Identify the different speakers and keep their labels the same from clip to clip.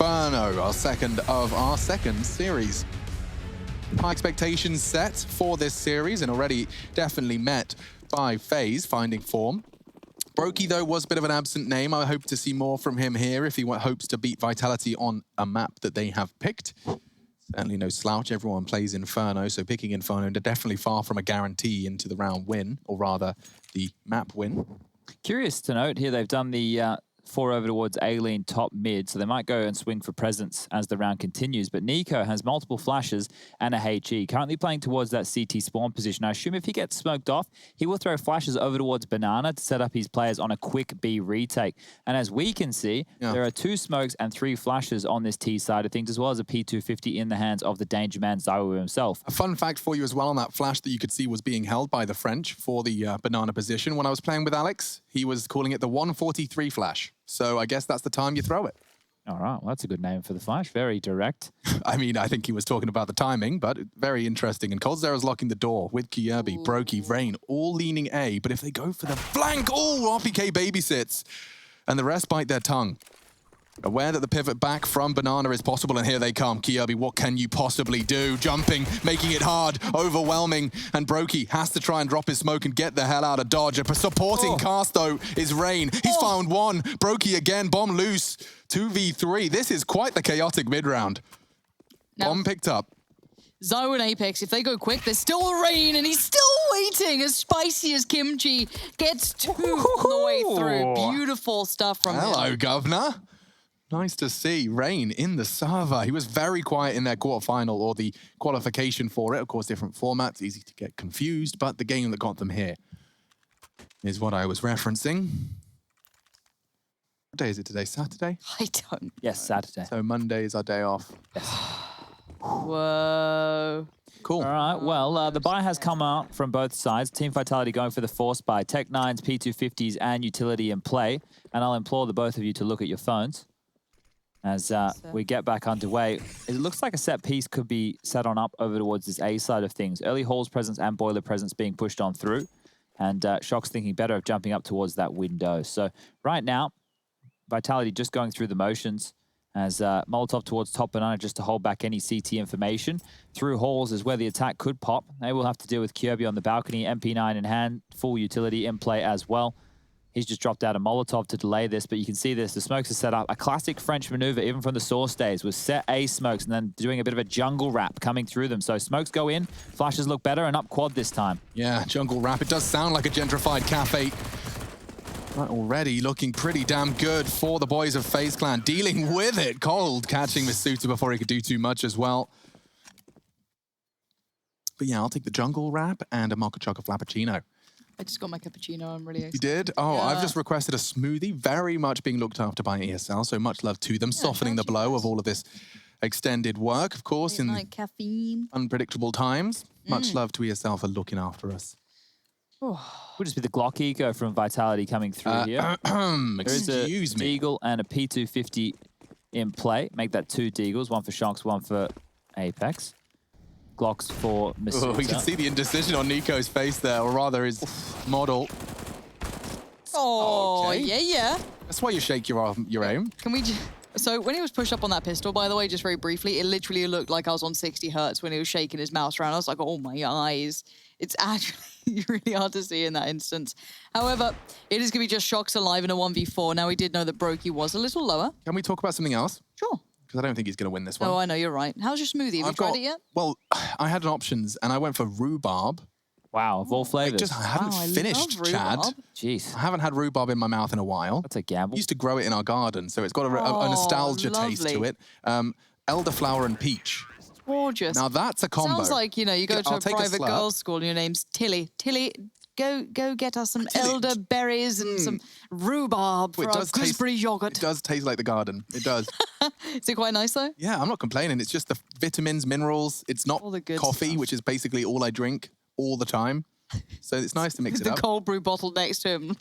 Speaker 1: Inferno, our second of our second series. High expectations set for this series and already definitely met by FaZe finding form. Brokey, though, was a bit of an absent name. I hope to see more from him here if he hopes to beat Vitality on a map that they have picked. Certainly no slouch. Everyone plays Inferno, so picking Inferno definitely far from a guarantee into the round win, or rather the map win.
Speaker 2: Curious to note here, they've done the 4 over towards A-Lane top mid, so they might go and swing for presence as the round continues. But NiKo has multiple flashes and a HE, currently playing towards that CT spawn position. I assume if he gets smoked off, he will throw flashes over towards Banana to set up his players on a quick B retake. And as we can see, there are 2 smokes and 3 flashes on this T side of things, as well as a P250 in the hands of the danger man ZywOo himself.
Speaker 1: A fun fact for you as well on that flash that you could see was being held by the French for the Banana position. When I was playing with Alex, he was calling it the 143 flash. So I guess that's the time you throw it.
Speaker 2: All right, well, that's a good name for the flash. Very direct.
Speaker 1: I mean, I think he was talking about the timing, but very interesting. And coldzera's locking the door with Kjaerbye, Brokey, Rain, all leaning A. But if they go for the flank, RPK babysits. And the rest bite their tongue. Aware that the pivot back from Banana is possible, and here they come. Kjaerbye, what can you possibly do? Jumping, making it hard, overwhelming, and Brokey has to try and drop his smoke and get the hell out of Dodge. A supporting cast, though, is Rain. He's found one. Brokey again, bomb loose. 2v3. This is quite the chaotic mid-round. Bomb picked up.
Speaker 3: ZywOo and Apex, if they go quick, there's still Rain, and he's still waiting as spicy as kimchi. Gets 2 on the way through. Beautiful stuff from him.
Speaker 1: Hello, Governor. Nice to see Rain in the server. He was very quiet in their quarterfinal, or the qualification for it. Of course, different formats, easy to get confused, but the game that got them here is what I was referencing. What day is it today? Saturday?
Speaker 3: I don't.
Speaker 2: Yes, Saturday.
Speaker 1: So Monday is our day off.
Speaker 2: Yes.
Speaker 3: Whoa.
Speaker 1: Cool.
Speaker 2: All right, well, the buy has come out from both sides. Team Vitality going for the force buy. Tech9's P250s and utility in play. And I'll implore the both of you to look at your phones as we get back underway. It looks like a set piece could be set on up over towards this A side of things. Early Hall's presence and Boiler presence being pushed on through. And Shock's thinking better of jumping up towards that window. So right now, Vitality just going through the motions as Molotov towards top Banana just to hold back any CT information. Through Halls is where the attack could pop. They will have to deal with Kjaerbye on the balcony, MP9 in hand, full utility in play as well. He's just dropped out a Molotov to delay this, but you can see this. The smokes are set up. A classic French maneuver, even from the source days, was set A smokes and then doing a bit of a jungle wrap coming through them. So smokes go in, flashes look better, and up quad this time.
Speaker 1: Yeah, jungle wrap. It does sound like a gentrified cafe. Right, already looking pretty damn good for the boys of FaZe Clan. Dealing with it. Cold catching Masuta before he could do too much as well. But yeah, I'll take the jungle wrap and a mocha chocolate frappuccino.
Speaker 3: I just got my cappuccino. I'm really excited.
Speaker 1: You did? Oh, yeah. I've just requested a smoothie. Very much being looked after by ESL, so much love to them. Yeah, softening the blow of all of this extended work, of course, in
Speaker 3: like caffeine.
Speaker 1: Unpredictable times. Much love to ESL for looking after us.
Speaker 2: Would just be the Glock Eco from Vitality coming through here.
Speaker 1: Excuse me.
Speaker 2: Deagle and a P250 in play. Make that 2 Deagles, one for Shocks, one for Apex. Glocks for Masuta.
Speaker 1: Oh, you can see the indecision on NiKo's face there, or rather his model.
Speaker 3: Oh, okay. Yeah.
Speaker 1: That's why you shake your aim.
Speaker 3: Can we just... So when he was pushed up on that pistol, by the way, just very briefly, it literally looked like I was on 60 hertz when he was shaking his mouse around. I was like, oh my eyes. It's actually really hard to see in that instance. However, it is going to be just Shocks alive in a 1v4. Now, we did know that Brokey was a little lower.
Speaker 1: Can we talk about something else?
Speaker 3: Sure.
Speaker 1: Because I don't think he's going to win this one.
Speaker 3: Oh, I know, you're right. How's your smoothie? Have you tried it yet?
Speaker 1: Well, I had options, and I went for rhubarb.
Speaker 2: Wow, of all flavors.
Speaker 1: I haven't finished, Chad.
Speaker 2: Jeez.
Speaker 1: I haven't had rhubarb in my mouth in a while.
Speaker 2: That's a gamble.
Speaker 1: We used to grow it in our garden, so it's got a nostalgia taste to it. Elderflower and peach.
Speaker 3: Gorgeous.
Speaker 1: Now that's a combo.
Speaker 3: Sounds like, you know, you go to a private girls' school and your name's Tilly. Tilly, go get us some elderberries and some rhubarb for our gooseberry yogurt.
Speaker 1: It does taste like the garden. It does.
Speaker 3: Is it quite nice, though?
Speaker 1: Yeah, I'm not complaining. It's just the vitamins, minerals. It's not coffee, which is basically all I drink all the time. So it's nice to mix it up.
Speaker 3: The cold brew bottle next to him.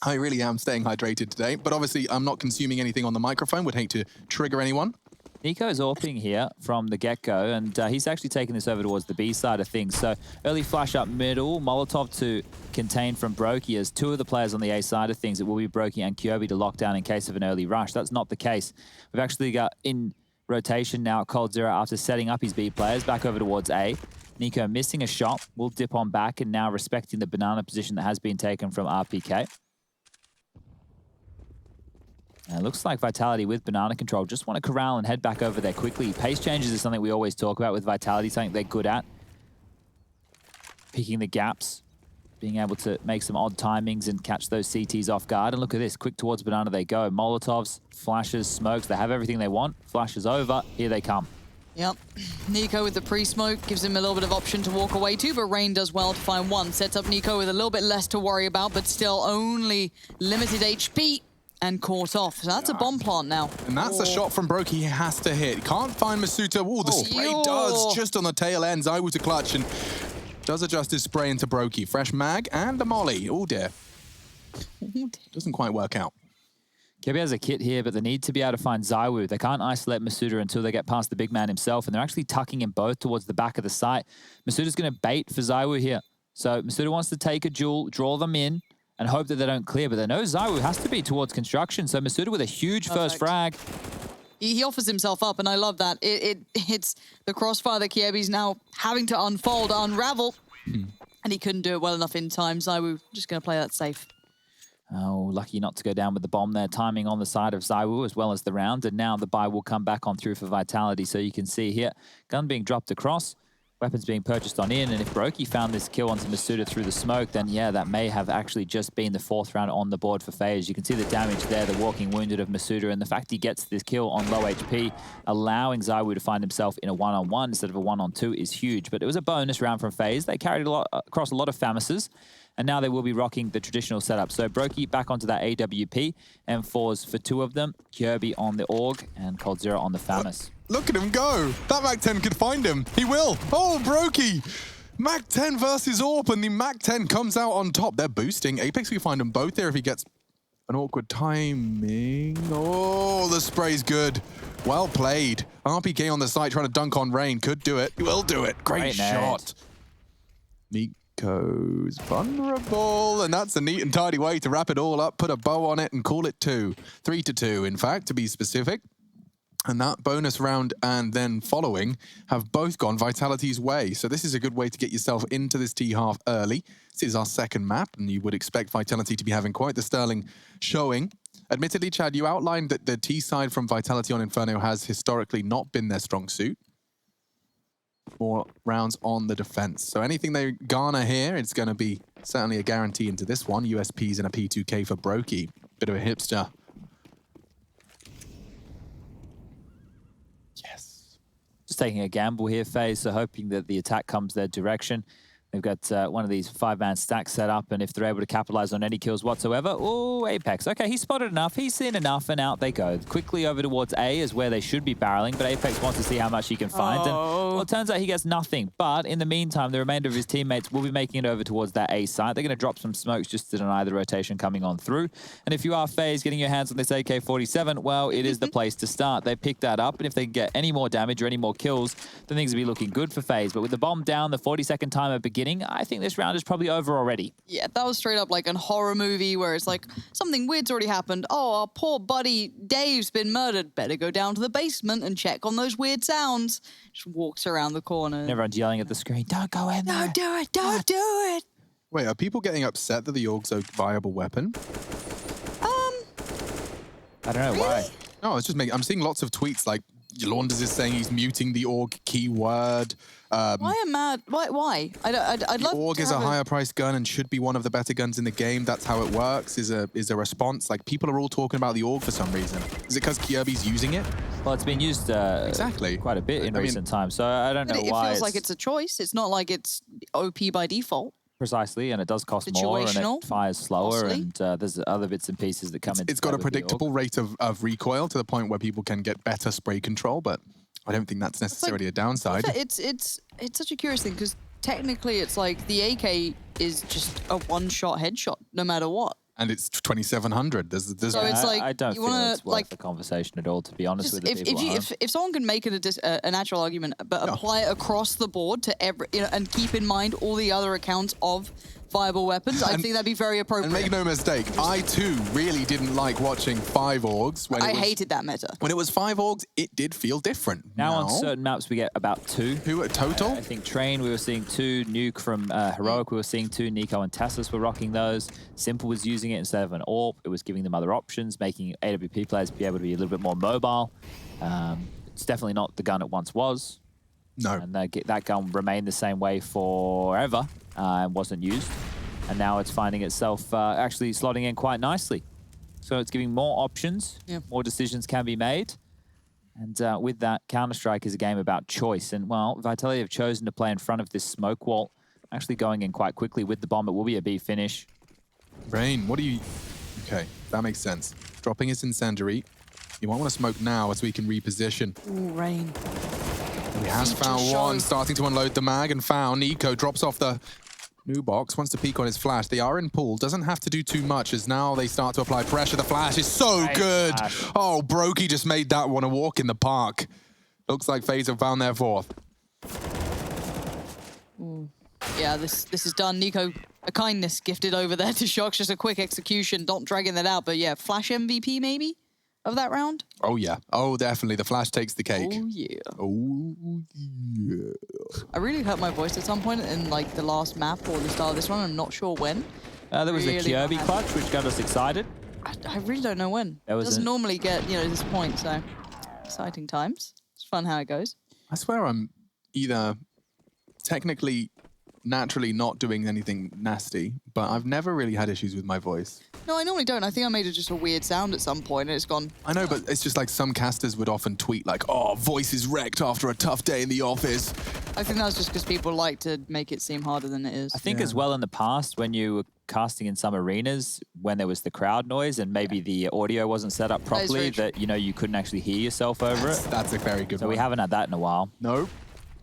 Speaker 1: I really am staying hydrated today. But obviously, I'm not consuming anything on the microphone. Would hate to trigger anyone.
Speaker 2: Nico is AWPing here from the get-go, and he's actually taking this over towards the B side of things. So early flash up middle, Molotov to contain from Brokey as two of the players on the A side of things. It will be Brokey and Kyobi to lock down in case of an early rush. That's not the case. We've actually got in rotation now coldzera after setting up his B players back over towards A. Nico missing a shot, will dip on back and now respecting the banana position that has been taken from RPK. And it looks like Vitality with banana control just want to corral and head back over there quickly. Pace changes is something we always talk about with Vitality, something they're good at. Picking the gaps, being able to make some odd timings and catch those CTs off guard. And look at this, quick towards banana they go. Molotovs, flashes, smokes, they have everything they want. Flashes over, here they come.
Speaker 3: Yep. Nico with the pre-smoke gives him a little bit of option to walk away to, but Rain does well to find one. Sets up Nico with a little bit less to worry about, but still only limited HP. And caught off. So that's a bomb plant now.
Speaker 1: And that's a shot from Brokey he has to hit. Can't find Masuta. Oh, the spray does just on the tail end. ZywOo to clutch and does adjust his spray into Brokey. Fresh mag and a molly. Oh dear. Doesn't quite work out.
Speaker 2: Kyobi has a kit here, but they need to be able to find ZywOo. They can't isolate Masuda until they get past the big man himself, and they're actually tucking him both towards the back of the site. Masuda's going to bait for ZywOo here. So Masuda wants to take a duel, draw them in, and hope that they don't clear, but they know ZywOo has to be towards construction. So Masuda with a huge first frag.
Speaker 3: He offers himself up, and I love that. It's the crossfire that Kyobi's now having to unfold, unravel, and he couldn't do it well enough in time. ZywOo just going to play that safe.
Speaker 2: Oh, lucky not to go down with the bomb there. Timing on the side of ZywOo as well as the round, and now the buy will come back on through for Vitality. So you can see here, gun being dropped across. Weapons being purchased on in, and if Brokey found this kill onto Masuda through the smoke, then yeah, that may have actually just been the 4th round on the board for FaZe. You can see the damage there, the walking wounded of Masuda, and the fact he gets this kill on low HP, allowing ZywOo to find himself in a 1-on-1 instead of a 1-on-2 is huge. But it was a bonus round from FaZe. They carried a lot across a lot of Famises, and now they will be rocking the traditional setup. So Brokey back onto that AWP, M4s for 2 of them, Kyobi on the AUG, and coldzera on the Famis.
Speaker 1: Look at him go. That MAC-10 could find him. He will. Oh, Brokey. MAC-10 versus AWP, and the MAC-10 comes out on top. They're boosting. Apex, we find them both there if he gets an awkward timing. Oh, the spray's good. Well played. RPK on the side trying to dunk on Rain. Could do it. He will do it. Great shot. Nico's vulnerable, and that's a neat and tidy way to wrap it all up, put a bow on it, and call it 2. 3-2, in fact, to be specific. And that bonus round and then following have both gone Vitality's way. So this is a good way to get yourself into this T-half early. This is our second map, and you would expect Vitality to be having quite the sterling showing. Admittedly, Chad, you outlined that the T side from Vitality on Inferno has historically not been their strong suit. More rounds on the defense. So anything they garner here, it's going to be certainly a guarantee into this one. USPs and a P2K for Brokey. Bit of a hipster.
Speaker 2: Just taking a gamble here, FaZe, so hoping that the attack comes their direction. They've got one of these 5-man stacks set up, and if they're able to capitalize on any kills whatsoever, oh, Apex. Okay, he's spotted enough, he's seen enough, and out they go. Quickly over towards A is where they should be barreling, but Apex wants to see how much he can find. And well, it turns out he gets nothing. But in the meantime, the remainder of his teammates will be making it over towards that A site. They're going to drop some smokes just to deny the rotation coming on through. And if you are FaZe getting your hands on this AK-47, well, it is the place to start. They picked that up, and if they can get any more damage or any more kills, then things will be looking good for FaZe. But with the bomb down, the 40-second timer beginning, I think this round is probably over already.
Speaker 3: Yeah, that was straight up like a horror movie where it's like, something weird's already happened. Oh, our poor buddy Dave's been murdered. Better go down to the basement and check on those weird sounds. Just walks around the corner.
Speaker 2: And everyone's yelling at the screen, don't go in there.
Speaker 3: Don't do it, don't do it.
Speaker 1: Wait, are people getting upset that the AUG's a viable weapon?
Speaker 2: I don't know why.
Speaker 1: No, it's just I'm seeing lots of tweets like Launders is saying he's muting the AUG keyword.
Speaker 3: Why am mad? Why? I'd love.
Speaker 1: AUG is a higher priced gun and should be one of the better guns in the game. That's how it works. Is a response. Like people are all talking about the AUG for some reason. Is it because Kyobi's using it?
Speaker 2: Well, it's been used
Speaker 1: exactly
Speaker 2: quite a bit in recent times, so I don't know why.
Speaker 3: It feels like it's a choice. It's not like it's OP by default.
Speaker 2: Precisely, and it does cost more, and it fires slower, and there's other bits and pieces that come in.
Speaker 1: It's got a predictable rate of recoil to the point where people can get better spray control, but I don't think that's necessarily a downside.
Speaker 3: It's such a curious thing because technically it's like the AK is just a one-shot headshot no matter what.
Speaker 1: And it's 2,700. There's
Speaker 3: So it's like,
Speaker 2: I don't
Speaker 3: you
Speaker 2: feel
Speaker 3: wanna,
Speaker 2: it's worth
Speaker 3: like,
Speaker 2: the conversation at all, to be honest with the
Speaker 3: if
Speaker 2: people at home.
Speaker 3: if someone can make it a natural argument, but apply it across the board to every, and keep in mind all the other accounts of viable weapons, I think that'd be very appropriate.
Speaker 1: And make no mistake, I too really didn't like watching 5 Orgs. When
Speaker 3: I hated that meta.
Speaker 1: When it was 5 Orgs, it did feel different.
Speaker 2: Now on certain maps, we get about 2.
Speaker 1: Who at total?
Speaker 2: I think Train, we were seeing 2. Nuke from Heroic, we were seeing 2. Nico and Tassus were rocking those. Simple was using it instead of an AWP. It was giving them other options, making AWP players be able to be a little bit more mobile. It's definitely not the gun it once was.
Speaker 1: No.
Speaker 2: And that gun remained the same way forever and wasn't used. And now it's finding itself actually slotting in quite nicely. So it's giving more options, more decisions can be made. And with that, Counter-Strike is a game about choice. And, well, Vitality have chosen to play in front of this smoke wall, actually going in quite quickly with the bomb. It will be a B finish.
Speaker 1: Rain, what do you... Okay, that makes sense. Dropping his incendiary. You might want to smoke now as we can reposition.
Speaker 3: Ooh, Rain.
Speaker 1: He has found one, starting to unload the mag, and found Nico drops off the new box, wants to peek on his flash. They are in pool, doesn't have to do too much as now they start to apply pressure. The flash is so good. Oh, Brokey just made that one a walk in the park. Looks like FaZe have found their 4th.
Speaker 3: Yeah, this is done. Nico, a kindness gifted over there to Shox. Just a quick execution, not dragging that out. But yeah, Flash MVP maybe of that round?
Speaker 1: Oh, yeah. Oh, definitely. The flash takes the cake.
Speaker 3: Oh, yeah.
Speaker 1: Oh, yeah.
Speaker 3: I really hurt my voice at some point in like the last map or the start of this one. I'm not sure when.
Speaker 2: There was a Kirby clutch, which got us excited.
Speaker 3: I really don't know when. It doesn't normally get, this point, so exciting times. It's fun how it goes.
Speaker 1: I swear I'm either technically naturally not doing anything nasty, but I've never really had issues with my voice.
Speaker 3: No, I normally don't. I think I made it just a weird sound at some point and it's gone.
Speaker 1: I know, but it's just like some casters would often tweet like, oh, voice is wrecked after a tough day in the office.
Speaker 3: I think that's just because people like to make it seem harder than it is.
Speaker 2: I think as well in the past when you were casting in some arenas, when there was the crowd noise and maybe the audio wasn't set up properly, that you couldn't actually hear yourself over it.
Speaker 1: That's a very good one.
Speaker 2: So we haven't had that in a while.
Speaker 1: No.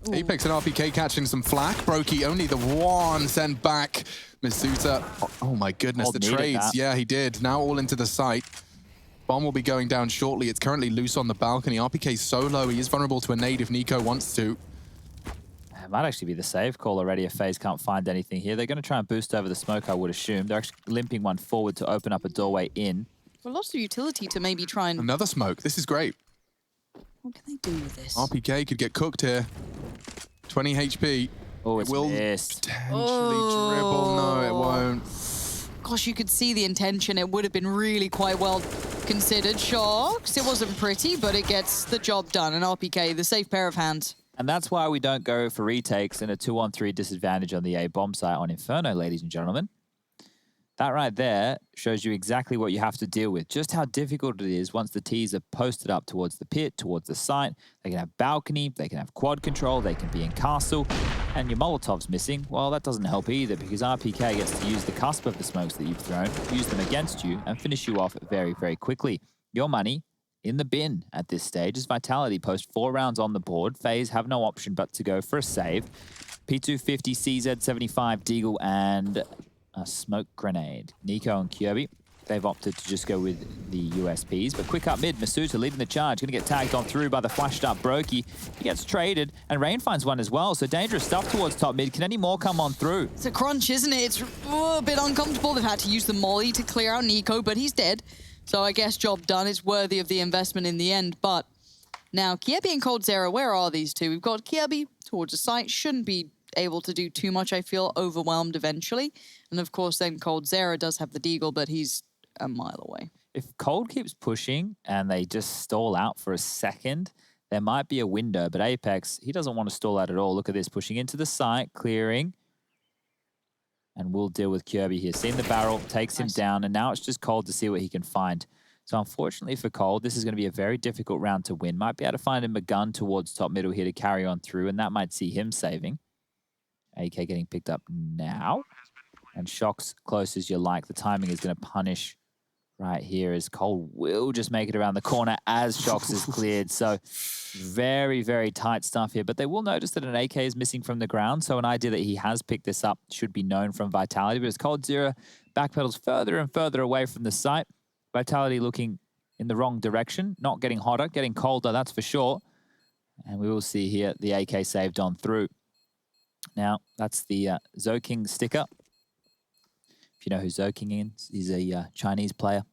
Speaker 1: Ooh. Apex and RPK catching some flack. Brokey only the one sent back. Masuta, oh my goodness, the trades. Yeah, he did. Now all into the site. Bomb will be going down shortly. It's currently loose on the balcony. RPK solo. He is vulnerable to a nade if Nico wants to.
Speaker 2: It might actually be the save call already if FaZe can't find anything here. They're going to try and boost over the smoke, I would assume. They're actually limping one forward to open up a doorway in.
Speaker 3: Well, lots of utility to maybe try and...
Speaker 1: Another smoke. This is great.
Speaker 3: What can they do with this?
Speaker 1: RPK could get cooked here. 20 HP.
Speaker 2: Oh, it's
Speaker 1: it will
Speaker 2: missed.
Speaker 1: Potentially dribble. No, it won't.
Speaker 3: Gosh, you could see the intention. It would have been really quite well considered. Shox. It wasn't pretty, but it gets the job done. And RPK, the safe pair of hands.
Speaker 2: And that's why we don't go for retakes and a 2-on-3 disadvantage on the A bomb site on Inferno, ladies and gentlemen. That right there shows you exactly what you have to deal with, just how difficult it is once the T's are posted up towards the pit, towards the site. They can have balcony, they can have quad control, they can be in castle, and your Molotov's missing. Well, that doesn't help either because RPK gets to use the cusp of the smokes that you've thrown, use them against you, and finish you off very, very quickly. Your money in the bin at this stage as Vitality post 4 rounds on the board. FaZe have no option but to go for a save. P250, CZ75, Deagle, and a smoke grenade. Nico and Kirby, they've opted to just go with the USPs, but quick up mid, Masuta leading the charge, gonna get tagged on through by the flashed up Brokey. He gets traded, and Rain finds one as well, so dangerous stuff towards top mid. Can any more come on through?
Speaker 3: It's a crunch, isn't it? It's a bit uncomfortable. They've had to use the molly to clear out Nico, but he's dead. So I guess job done. It's worthy of the investment in the end, but now Kjaerbye and coldzera, where are these two? We've got Kjaerbye towards the site, shouldn't be able to do too much, I feel, overwhelmed eventually. And of course, then coldzera does have the Deagle, but he's a mile away.
Speaker 2: If Cold keeps pushing and they just stall out for a second, there might be a window, but Apex, he doesn't want to stall out at all. Look at this, pushing into the site, clearing. And we'll deal with Kjaerbye here. Seeing the barrel, takes him down, and now it's just Cold to see what he can find. So unfortunately for Cold, this is going to be a very difficult round to win. Might be able to find him a gun towards top middle here to carry on through, and that might see him saving. AK getting picked up now. And Shox close as you like. The timing is going to punish right here as Cold will just make it around the corner as Shox is cleared. So very, very tight stuff here. But they will notice that an AK is missing from the ground. So an idea that he has picked this up should be known from Vitality. But as coldzera backpedals further and further away from the site, Vitality looking in the wrong direction, not getting hotter, getting colder, that's for sure. And we will see here the AK saved on through. Now, that's the Zouking sticker. If you know who Zouking is, he's a Chinese player.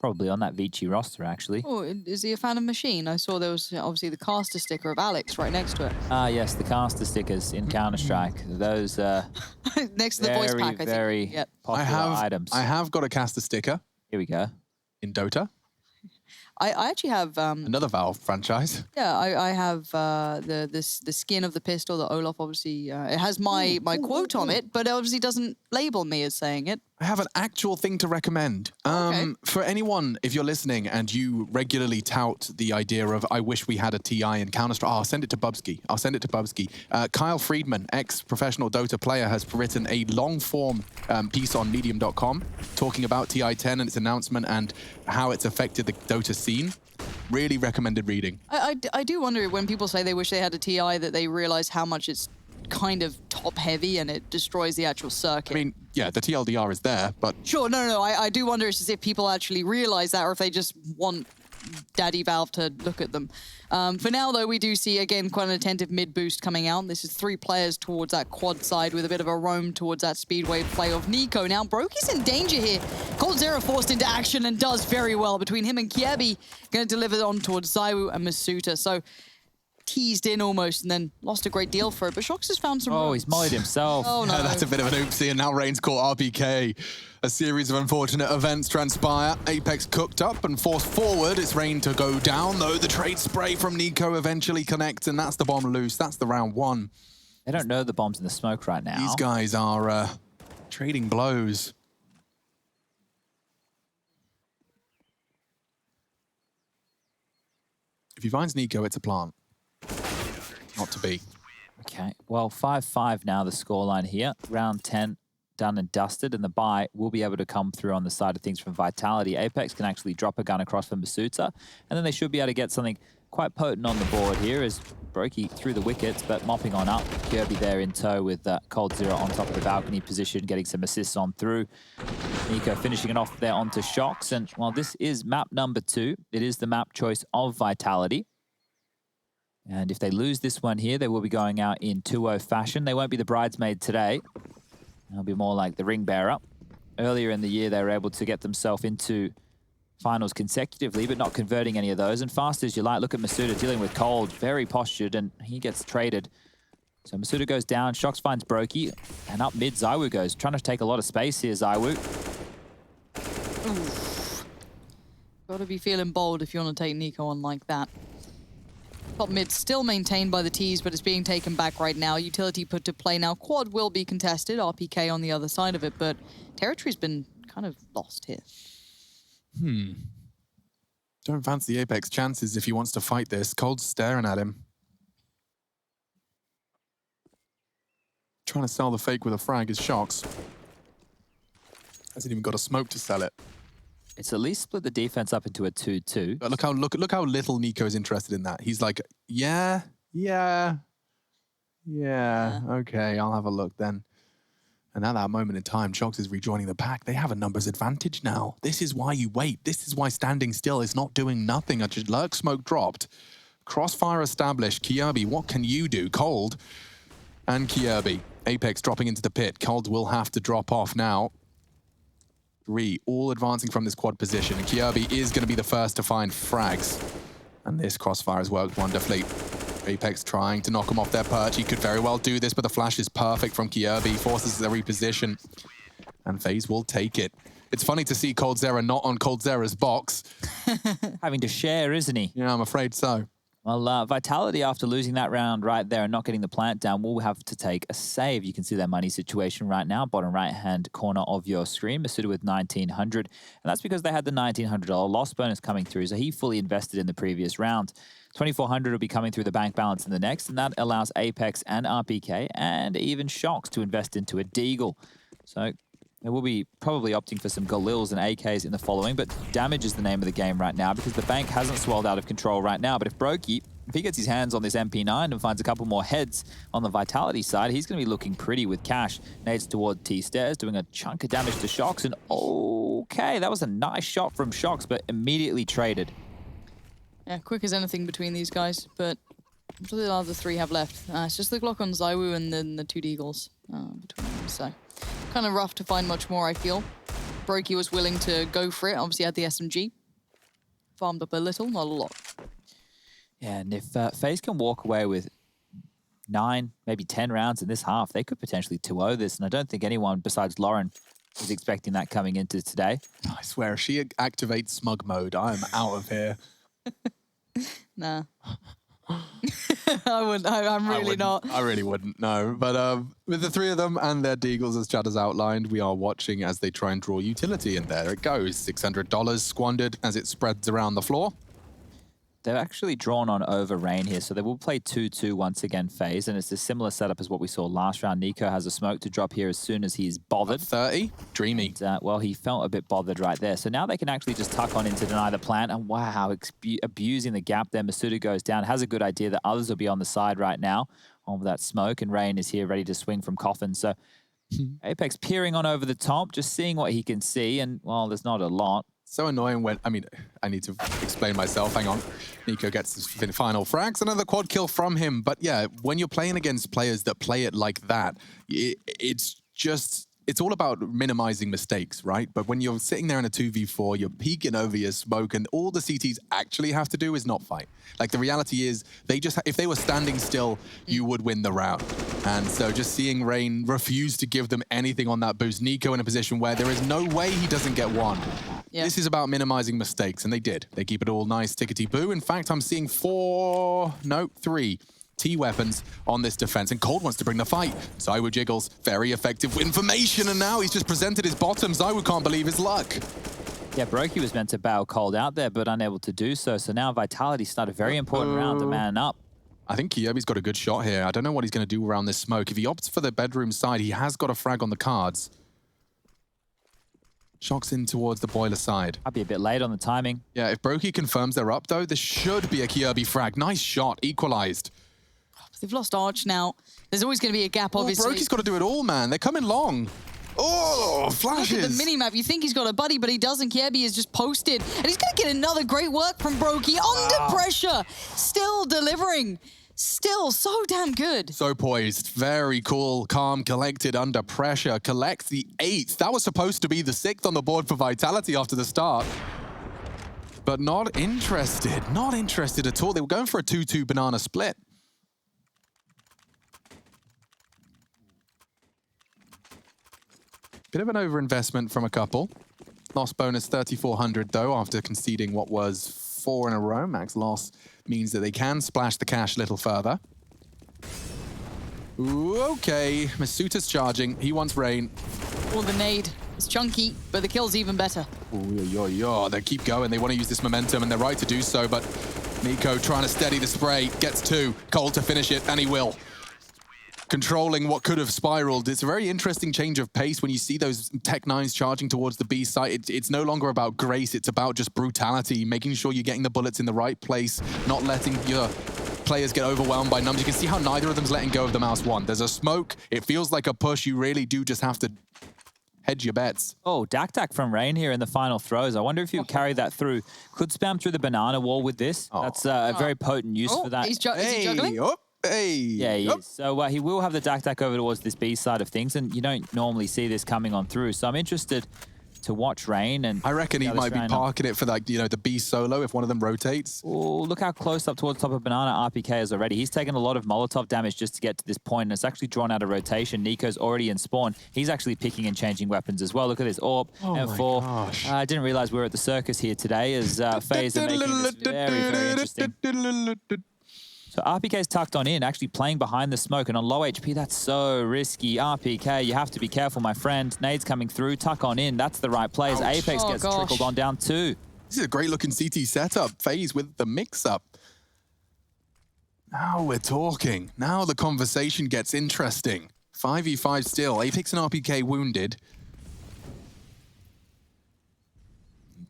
Speaker 2: Probably on that Vici roster, actually.
Speaker 3: Oh, is he a fan of Machine? I saw there was obviously the caster sticker of Alex right next to it.
Speaker 2: Ah, yes, the caster stickers in Counter-Strike. Those
Speaker 3: next to the voice pack, I think.
Speaker 2: very
Speaker 3: Yep.
Speaker 2: popular items.
Speaker 1: I have got a caster sticker
Speaker 2: Here we go.
Speaker 1: in Dota,
Speaker 3: I actually have
Speaker 1: another Valve franchise.
Speaker 3: yeah, I have the skin of the pistol that Olaf obviously it has my quote on it, but it obviously doesn't label me as saying it.
Speaker 1: I have an actual thing to recommend.
Speaker 3: Okay.
Speaker 1: For anyone, if you're listening and you regularly tout the idea of, I wish we had a TI in Counter-Strike, I'll send it to Bubsky. I'll send it to Bubsky. Kyle Friedman, ex-professional Dota player, has written a long-form piece on Medium.com talking about TI-10 and its announcement and how it's affected the Dota scene. Really recommended reading.
Speaker 3: I do wonder when people say they wish they had a TI that they realize how much it's kind of top heavy and it destroys the actual circuit.
Speaker 1: I mean, yeah, the TLDR is there, but
Speaker 3: Sure, no, I do wonder as if people actually realize that or if they just want Daddy Valve to look at them. For now, though, we do see, again, quite an attentive mid-boost coming out. This is 3 players towards that quad side with a bit of a roam towards that speedway play of NiKo. Now, Brokey's in danger here. coldzera forced into action and does very well. Between him and Kjaerbye, going to deliver on towards ZywOo and Masuta. So, teased in almost and then lost a great deal for it. But Shox has found some...
Speaker 2: Oh, he's mollied himself.
Speaker 3: Oh, no.
Speaker 1: that's a bit of an oopsie, and now Reigns caught RPK. A series of unfortunate events transpire. Apex cooked up and forced forward. It's Rain to go down, though. The trade spray from NiKo eventually connects, and that's the bomb loose. That's the round 1.
Speaker 2: They don't know the bomb's in the smoke right now.
Speaker 1: These guys are trading blows. If he finds NiKo, it's a plant. Not to be.
Speaker 2: Okay, well, 5-5 now, the scoreline here. Round 10 done and dusted, and the buy will be able to come through on the side of things from Vitality. Apex can actually drop a gun across from Masuta, and then they should be able to get something quite potent on the board here as Brokey through the wickets, but mopping on up. Kjaerbye there in tow with coldzera on top of the balcony position, getting some assists on through. NiKo finishing it off there onto Shox, and while this is map number 2, it is the map choice of Vitality. And if they lose this one here, they will be going out in 2-0 fashion. They won't be the bridesmaid today. They'll be more like the ring bearer. Earlier in the year, they were able to get themselves into finals consecutively, but not converting any of those. And fast as you like, look at Masuta dealing with Cold, very postured, and he gets traded. So Masuta goes down, Shox finds Brokey, and up mid, ZywOo goes. Trying to take a lot of space here, ZywOo.
Speaker 3: Got to be feeling bold if you want to take NiKo on like that. Top mid still maintained by the T's, but it's being taken back right now. Utility put to play now. Quad will be contested. RPK on the other side of it, but territory's been kind of lost here.
Speaker 1: Don't fancy Apex chances if he wants to fight this. Cold's staring at him. Trying to sell the fake with a frag is Shox. Hasn't even got a smoke to sell it.
Speaker 2: It's at least split the defense up into a 2-2.
Speaker 1: But look how little NiKo is interested in that. He's like, yeah, okay, I'll have a look then. And at that moment in time, Shox is rejoining the pack. They have a numbers advantage now. This is why you wait. This is why standing still is not doing nothing. A lurk smoke dropped. Crossfire established. Kjaerbye, what can you do? Cold and Kjaerbye. Apex dropping into the pit. Cold will have to drop off now. 3, all advancing from this quad position. And Kjaerbye is going to be the first to find frags. And this crossfire has worked wonderfully. Apex trying to knock him off their perch. He could very well do this, but the flash is perfect from Kjaerbye. Forces the reposition. And FaZe will take it. It's funny to see coldzera not on coldzera's box.
Speaker 2: Having to share, isn't he?
Speaker 1: Yeah, I'm afraid so.
Speaker 2: Well, Vitality, after losing that round right there and not getting the plant down, will have to take a save. You can see their money situation right now, bottom right-hand corner of your screen. Masuta with 1,900, and that's because they had the $1,900 loss bonus coming through, so he fully invested in the previous round. 2,400 will be coming through the bank balance in the next, and that allows Apex and RPK and even Shox to invest into a Deagle. So They will be probably opting for some Galils and AKs in the following, but damage is the name of the game right now because the bank hasn't swelled out of control right now. But if Brokey, if he gets his hands on this MP9 and finds a couple more heads on the Vitality side, he's going to be looking pretty with cash. Nades toward T-Stairs, doing a chunk of damage to Shox, and okay, that was a nice shot from Shox, but immediately traded.
Speaker 3: Yeah, quick as anything between these guys, but what do the other three have left? It's just the Glock on ZywOo and then the two Deagles between them, so kind of rough to find much more, I feel. Brokey was willing to go for it, obviously had the SMG. Farmed up a little, not a lot.
Speaker 2: Yeah, and if FaZe can walk away with 9, maybe 10 rounds in this half, they could potentially 2-0 this, and I don't think anyone besides Lauren was expecting that coming into today.
Speaker 1: I swear, if she activates smug mode, I am out of here.
Speaker 3: Nah. I wouldn't. I'm really not.
Speaker 1: I really wouldn't, no. But with the three of them and their Deagles, as Chad has outlined, we are watching as they try and draw utility, and there it goes. $600 squandered as it spreads around the floor.
Speaker 2: They've actually drawn on over Rain here, so they will play 2-2 once again, FaZe, and it's a similar setup as what we saw last round. Nico has a smoke to drop here as soon as he's bothered.
Speaker 1: 30, dreamy.
Speaker 2: And, well, he felt a bit bothered right there. So now they can actually just tuck on into deny the plant, and wow, abusing the gap there. Masuda goes down, has a good idea that others will be on the side right now on that smoke, and Rain is here ready to swing from Coffin. So Apex peering on over the top, just seeing what he can see, and well, there's not a lot.
Speaker 1: So annoying when, I mean, I need to explain myself, hang on. Nico gets his final frags, another quad kill from him. But yeah, when you're playing against players that play it like that, it's all about minimizing mistakes, right? But when you're sitting there in a 2v4, you're peeking over your smoke, and all the CTs actually have to do is not fight. Like, the reality is, if they were standing still, you would win the round. And so just seeing Rain refuse to give them anything on that boost, Nico in a position where there is no way he doesn't get one. Yeah. This is about minimizing mistakes, and they did. They keep it all nice, tickety-boo. In fact, I'm seeing 3 T-weapons on this defense, and Cold wants to bring the fight. ZywOo jiggles, very effective information, and now he's just presented his bottom. ZywOo can't believe his luck.
Speaker 2: Yeah, Brokey was meant to bail Cold out there, but unable to do so. So now Vitality start a very important round to man up.
Speaker 1: I think Kyobi's got a good shot here. I don't know what he's going to do around this smoke. If he opts for the bedroom side, he has got a frag on the cards. Shox in towards the boiler side.
Speaker 2: I'd be a bit late on the timing.
Speaker 1: Yeah, if Brokey confirms they're up, though, this should be a Kyobi frag. Nice shot, equalized.
Speaker 3: They've lost Arch now. There's always going to be a gap, obviously.
Speaker 1: Brokey's got to do it all, man. They're coming long. Oh, flashes.
Speaker 3: Look at the mini-map. You think he's got a buddy, but he doesn't. Kyobi is just posted. And he's going to get another great work from Brokey. Under pressure. Still delivering. Still so damn good.
Speaker 1: So poised. Very cool, calm, collected under pressure. Collects the 8th. That was supposed to be the 6th on the board for Vitality after the start. But not interested. Not interested at all. They were going for a 2-2 banana split. Bit of an overinvestment from a couple. Loss bonus 3,400 though, after conceding what was 4 in a row. Max loss means that they can splash the cash a little further. Ooh, okay, Masuta's charging. He wants Rain.
Speaker 3: Oh, the nade. It's chunky, but the kill's even better.
Speaker 1: Ooh, they keep going. They want to use this momentum, and they're right to do so, but Nico trying to steady the spray. Gets 2. Cold to finish it, and he will. Controlling what could have spiraled. It's a very interesting change of pace when you see those Tech-9s charging towards the B site. It's no longer about grace, it's about just brutality, making sure you're getting the bullets in the right place, not letting your players get overwhelmed by numbers. You can see how neither of them's letting go of the mouse one. There's a smoke, it feels like a push. You really do just have to hedge your bets.
Speaker 2: Oh, Dak from Rain here in the final throws. I wonder if you carry that through. Could spam through the banana wall with this. That's a very potent use for that.
Speaker 3: Is he juggling?
Speaker 1: Hey!
Speaker 2: Yeah, he is. So he will have the Dak over towards this B side of things, and you don't normally see this coming on through. So I'm interested to watch Rain. And
Speaker 1: I reckon he might be parking it for, like, the B solo if one of them rotates.
Speaker 2: Oh, look how close up towards top of banana RPK is already. He's taken a lot of Molotov damage just to get to this point, and it's actually drawn out of rotation. Nico's already in spawn. He's actually picking and changing weapons as well. Look at this AWP, M4. I didn't realize we were at the circus here today as FaZe are making this very, very interesting. So RPK's tucked on in, actually playing behind the smoke, and on low HP, that's so risky. RPK, you have to be careful, my friend. Nades coming through, tuck on in, that's the right play as Apex gets trickled on down 2.
Speaker 1: This is a great looking CT setup. FaZe with the mix-up. Now we're talking. Now the conversation gets interesting. 5v5 still. Apex and RPK wounded.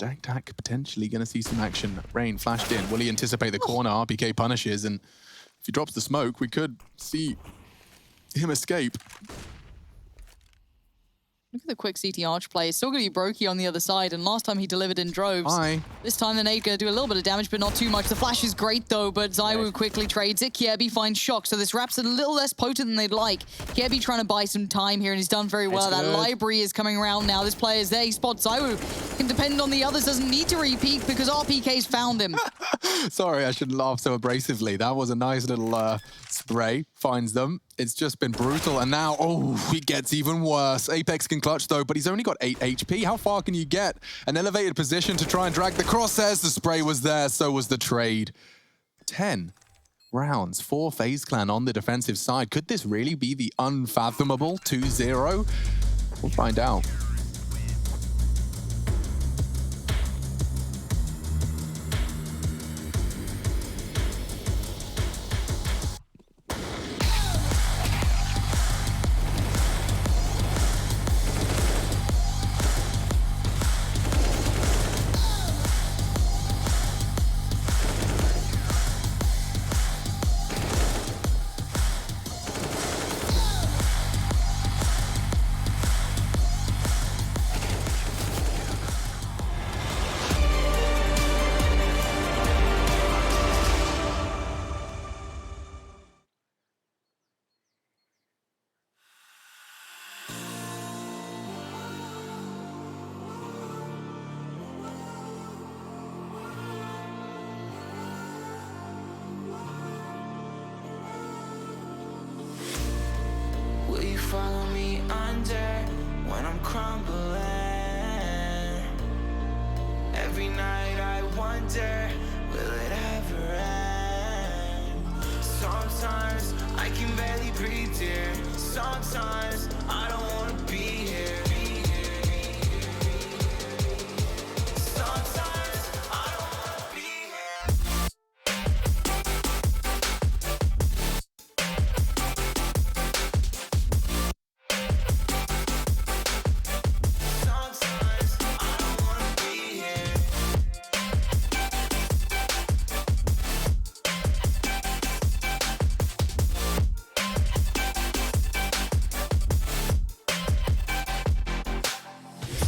Speaker 1: DankTac potentially going to see some action. Rain flashed in. Will he anticipate the corner? RPK punishes, and if he drops the smoke, we could see him escape.
Speaker 3: Look at the quick CT Arch play. It's still going to be Brokey on the other side, and last time he delivered in droves.
Speaker 1: Hi.
Speaker 3: This time the nade going to do a little bit of damage, but not too much. The flash is great, though, but ZywOo quickly trades it. Kjaerbye finds Shock, so this Rap's a little less potent than they'd like. Kjaerbye trying to buy some time here, and he's done very well. That library is coming around now. This player is there. He spots ZywOo. Can depend on the others. Doesn't need to repeat because RPK's found him.
Speaker 1: Sorry, I shouldn't laugh so abrasively. That was a nice little spray. Finds them. It's just been brutal, and now, oh, it gets even worse. Apex can clutch, though, but he's only got 8 HP. How far can you get? An elevated position to try and drag the crosshairs. The spray was there, so was the trade. 10 rounds for FaZe Clan on the defensive side. Could this really be the unfathomable 2-0? We'll find out.
Speaker 4: Will you follow me under when I'm crumbling? Every night I wonder, will it ever end? Sometimes I can barely breathe, dear. Sometimes I don't wanna be here. Sometimes I don't wanna be here. Sometimes I don't wanna be here.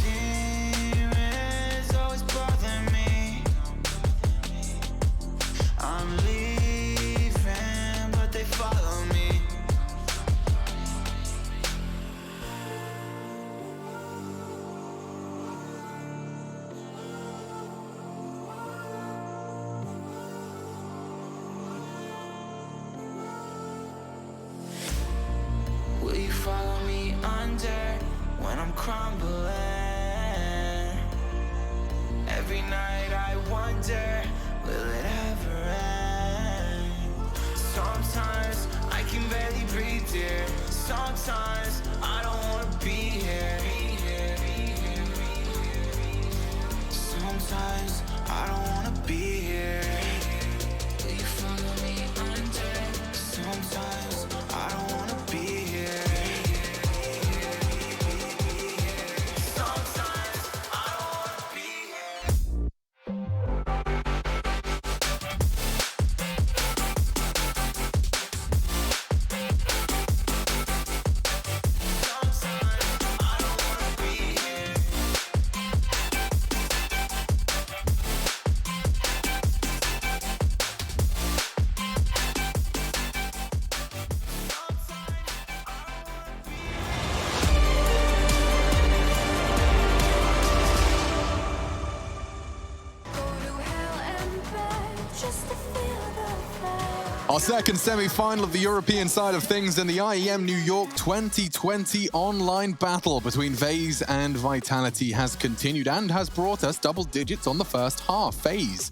Speaker 4: Demons always bother me. I'm leaving, but they follow me. Will you follow me under when I'm crumbling? Every night I wonder, will it ever end? Sometimes I can barely breathe, dear. Sometimes I don't wanna be here. Sometimes I don't wanna be here. Will you follow me under? Sometimes I don't wanna be here. Sometimes I don't wanna be here. Sometimes I don't wanna be here.
Speaker 1: Our second semi-final of the European side of things in the IEM New York 2020 online battle between FaZe and Vitality has continued and has brought us double digits on the first half. FaZe,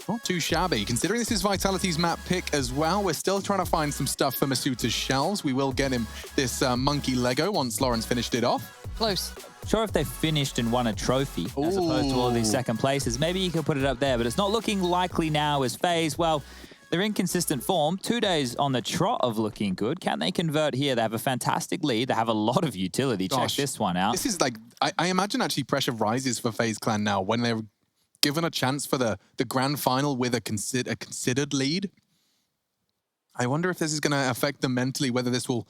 Speaker 1: not too shabby. Considering this is Vitality's map pick as well, we're still trying to find some stuff for Masuta's shells. We will get him this monkey Lego once Lawrence finished it off.
Speaker 3: Close.
Speaker 2: Sure, if they finished and won a trophy as opposed to all these second places, maybe you could put it up there, but it's not looking likely now as FaZe, well, They're in consistent form. 2 days on the trot of looking good. Can they convert here? They have a fantastic lead. They have a lot of utility.
Speaker 1: Gosh,
Speaker 2: Check this one out.
Speaker 1: This is like, I imagine actually pressure rises for FaZe Clan now when they're given a chance for the grand final with a considered lead. I wonder if this is going to affect them mentally, whether this will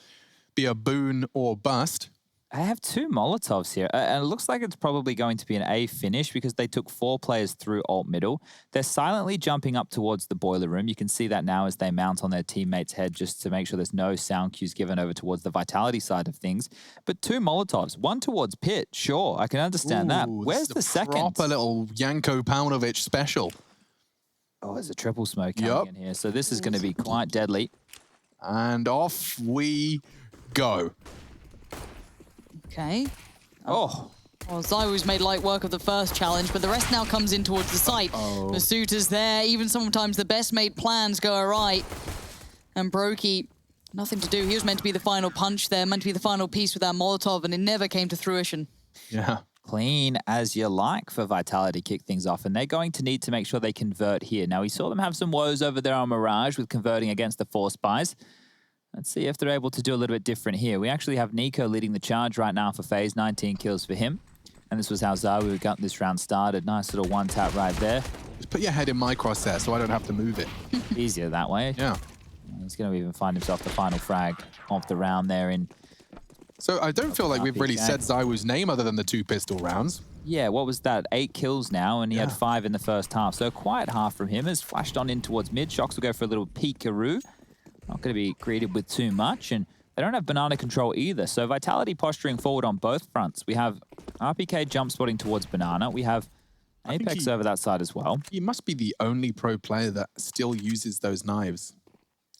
Speaker 1: be a boon or bust.
Speaker 2: I have 2 Molotovs here, and it looks like it's probably going to be an A finish because they took 4 players through alt middle. They're silently jumping up towards the boiler room. You can see that now as they mount on their teammate's head just to make sure there's no sound cues given over towards the Vitality side of things. But 2 Molotovs, 1 towards Pit, sure, I can understand that.
Speaker 1: Ooh,
Speaker 2: Where's
Speaker 1: this
Speaker 2: the
Speaker 1: is a
Speaker 2: second?
Speaker 1: proper little Janko Paunovic special.
Speaker 2: Oh, there's a triple smoke coming in here, so this is going to be quite deadly.
Speaker 1: And off we go.
Speaker 3: Okay.
Speaker 2: Oh,
Speaker 3: Well, ZywOo's made light work of the first challenge, but the rest now comes in towards the site. Masuuta's there. Even sometimes the best made plans go awry. And Brokey, nothing to do. He was meant to be the final punch there, meant to be the final piece with that Molotov, and it never came to fruition.
Speaker 1: Yeah.
Speaker 2: clean as you like for Vitality to kick things off, and they're going to need to make sure they convert here. Now, we saw them have some woes over there on Mirage with converting against the Force Spies. Let's see if they're able to do a little bit different here. We actually have Nico leading the charge right now for FaZe, 19 kills for him. And this was how ZywOo got this round started. Nice little one tap right there.
Speaker 1: Just put your head in my crosshair so I don't have to move it.
Speaker 2: Easier that way.
Speaker 1: Yeah.
Speaker 2: He's going to even find himself the final frag of the round there in...
Speaker 1: So I don't feel like we've really said ZywOo's name other than the 2 pistol rounds.
Speaker 2: Yeah, what was that? 8 kills now, and he had 5 in the first half. So a quiet half from him has flashed on in towards mid. Shox will go for a little peekaroo. Not going to be greeted with too much, and they don't have banana control either. So Vitality posturing forward on both fronts. We have RPK jump spotting towards banana. We have Apex over that side as well.
Speaker 1: He must be the only pro player that still uses those knives.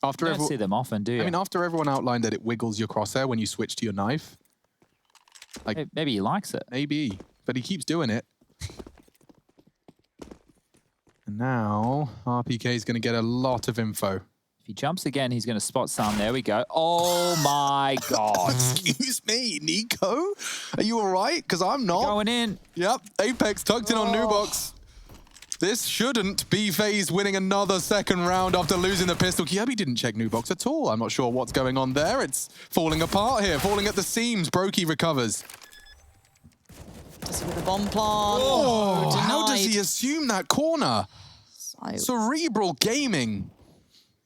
Speaker 1: After
Speaker 2: You don't see them often, do you?
Speaker 1: I mean, after everyone outlined that it wiggles your crosshair when you switch to your knife. Like,
Speaker 2: maybe he likes it.
Speaker 1: maybe, but he keeps doing it. And now RPK is going to get a lot of info.
Speaker 2: If he jumps again, he's going to spot some. There we go. Oh my God.
Speaker 1: Excuse me, Nico? Are you all right? Because I'm not.
Speaker 2: Going in.
Speaker 1: Yep, Apex tucked in on Nubox. This shouldn't be FaZe winning another second round after losing the pistol. Kjaerbye didn't check Nubox at all. I'm not sure what's going on there. It's falling apart here, falling at the seams. Brokey recovers.
Speaker 3: With the bomb plant.
Speaker 1: Oh, how does
Speaker 3: denied.
Speaker 1: he assume that corner? Cerebral gaming.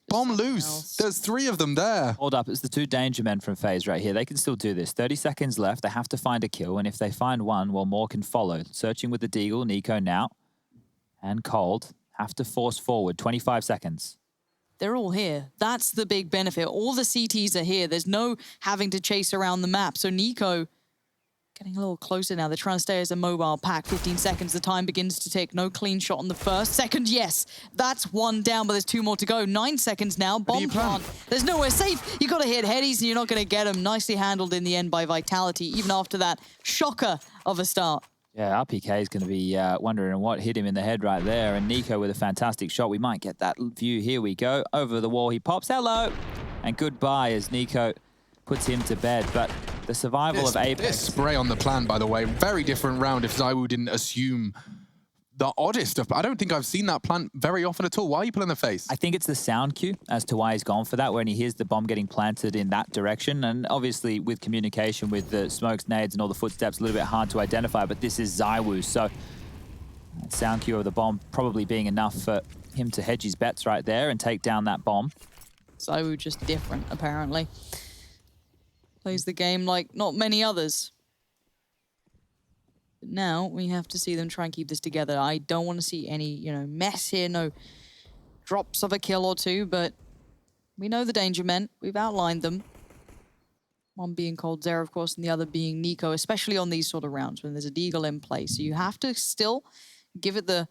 Speaker 1: Bomb loose.
Speaker 3: else.
Speaker 1: There's 3 of them there.
Speaker 2: Hold up, it's the 2 danger men from FaZe right here. They can still do this. 30 seconds left. They have to find a kill, and if they find one, well, more can follow. Searching with the Deagle, Nico now. And Cold have to force forward. 25 seconds.
Speaker 3: They're all here. That's the big benefit. All the CTs are here. There's no having to chase around the map. So Nico getting a little closer now. They're trying to stay as a mobile pack. 15 seconds. The time begins to tick. No clean shot on the first. Second, yes. That's 1 down, but there's 2 more to go. 9 seconds now. Bomb plant. There's nowhere safe. You got to hit headies and you're not going to get them. Nicely handled in the end by Vitality, even after that shocker of a start.
Speaker 2: Yeah, RPK is going to be wondering what hit him in the head right there. And Nico with a fantastic shot. We might get that view. Here we go. Over the wall, he pops. Hello. And goodbye as Nico puts him to bed. But the survival of Apex...
Speaker 1: This spray on the plan, by the way, very different round if ZywOo didn't assume the oddest of... I don't think I've seen that plant very often at all. Why are you pulling the face?
Speaker 2: I think it's the sound cue as to why he's gone for that when he hears the bomb getting planted in that direction. And obviously with communication with the smokes, nades, and all the footsteps, a little bit hard to identify, but this is ZywOo. So sound cue of the bomb probably being enough for him to hedge his bets right there and take down that bomb.
Speaker 3: ZywOo just different, apparently. Plays the game like not many others. But now we have to see them try and keep this together. I don't want to see any, mess here, no drops of a kill or 2, but we know the danger men. We've outlined them. One being coldzera, of course, and the other being Nico, especially on these sort of rounds when there's a Deagle in play. So you have to still give it the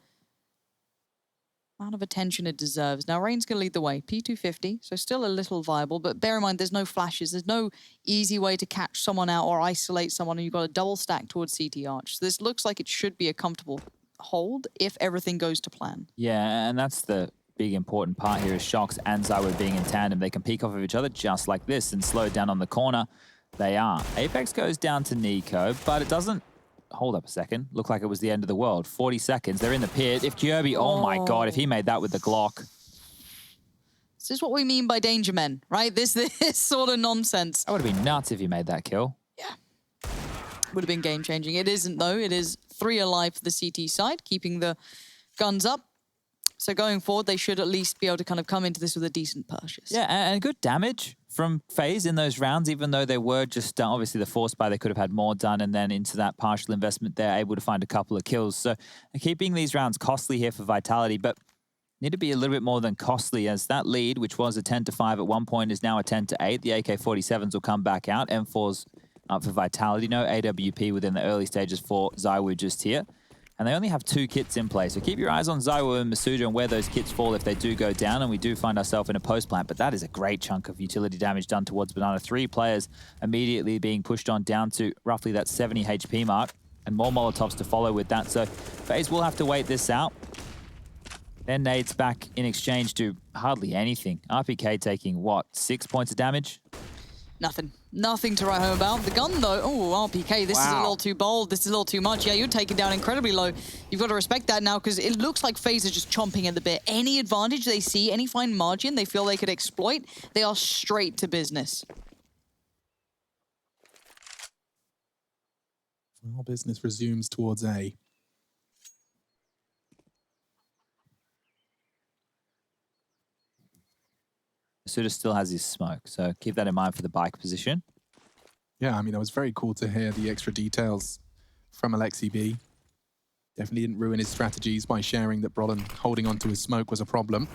Speaker 3: amount of attention it deserves. Now, Rain's going to lead the way. P250, so still a little viable, but bear in mind there's no flashes. There's no easy way to catch someone out or isolate someone, and you've got a double stack towards CT Arch. So this looks like it should be a comfortable hold if everything goes to plan.
Speaker 2: Yeah, and that's the big important part here is Shox and ZywOo being in tandem. They can peek off of each other just like this and slow down on the corner. They are. Apex goes down to Nico, but it doesn't... Hold up a second. Looked like it was the end of the world. 40 seconds. They're in the pit. If Kjaerbye... Oh my God, if he made that with the Glock.
Speaker 3: This is what we mean by danger men, right? This sort of nonsense.
Speaker 2: That would have been nuts if you made that kill.
Speaker 3: Would have been game-changing. It isn't, though. It is 3 alive for the CT side, keeping the guns up. So going forward, they should at least be able to kind of come into this with a decent purchase.
Speaker 2: Yeah, and good damage from FaZe in those rounds, even though they were just, obviously the force buy, they could have had more done, and then into that partial investment, they're able to find a couple of kills. So keeping these rounds costly here for Vitality, but need to be a little bit more than costly, as that lead, which was a 10-5 at one point, is now a 10-8. The AK-47s will come back out. M4's up for Vitality. No AWP within the early stages for ZywOo just here. And they only have 2 kits in play. So keep your eyes on ZywOo and Masuda and where those kits fall if they do go down. And we do find ourselves in a post-plant. But that is a great chunk of utility damage done towards Banana. 3 players immediately being pushed on down to roughly that 70 HP mark. And more Molotovs to follow with that. So FaZe will have to wait this out. Then nades back in exchange to hardly anything. RPK taking, what, 6 points of damage?
Speaker 3: Nothing. Nothing to write home about. The gun, though, oh, RPK, this is a little too bold. This is a little too much. Yeah, you're taken down incredibly low. You've got to respect that now, because it looks like FaZe are just chomping at the bit. Any advantage they see, any fine margin they feel they could exploit, they are straight to business.
Speaker 1: Well, business resumes towards A.
Speaker 2: Masuda still has his smoke, so keep that in mind for the bike position.
Speaker 1: Yeah, I mean, it was very cool to hear the extra details from Alexi B. Definitely didn't ruin his strategies by sharing that Brollan holding onto his smoke was a problem.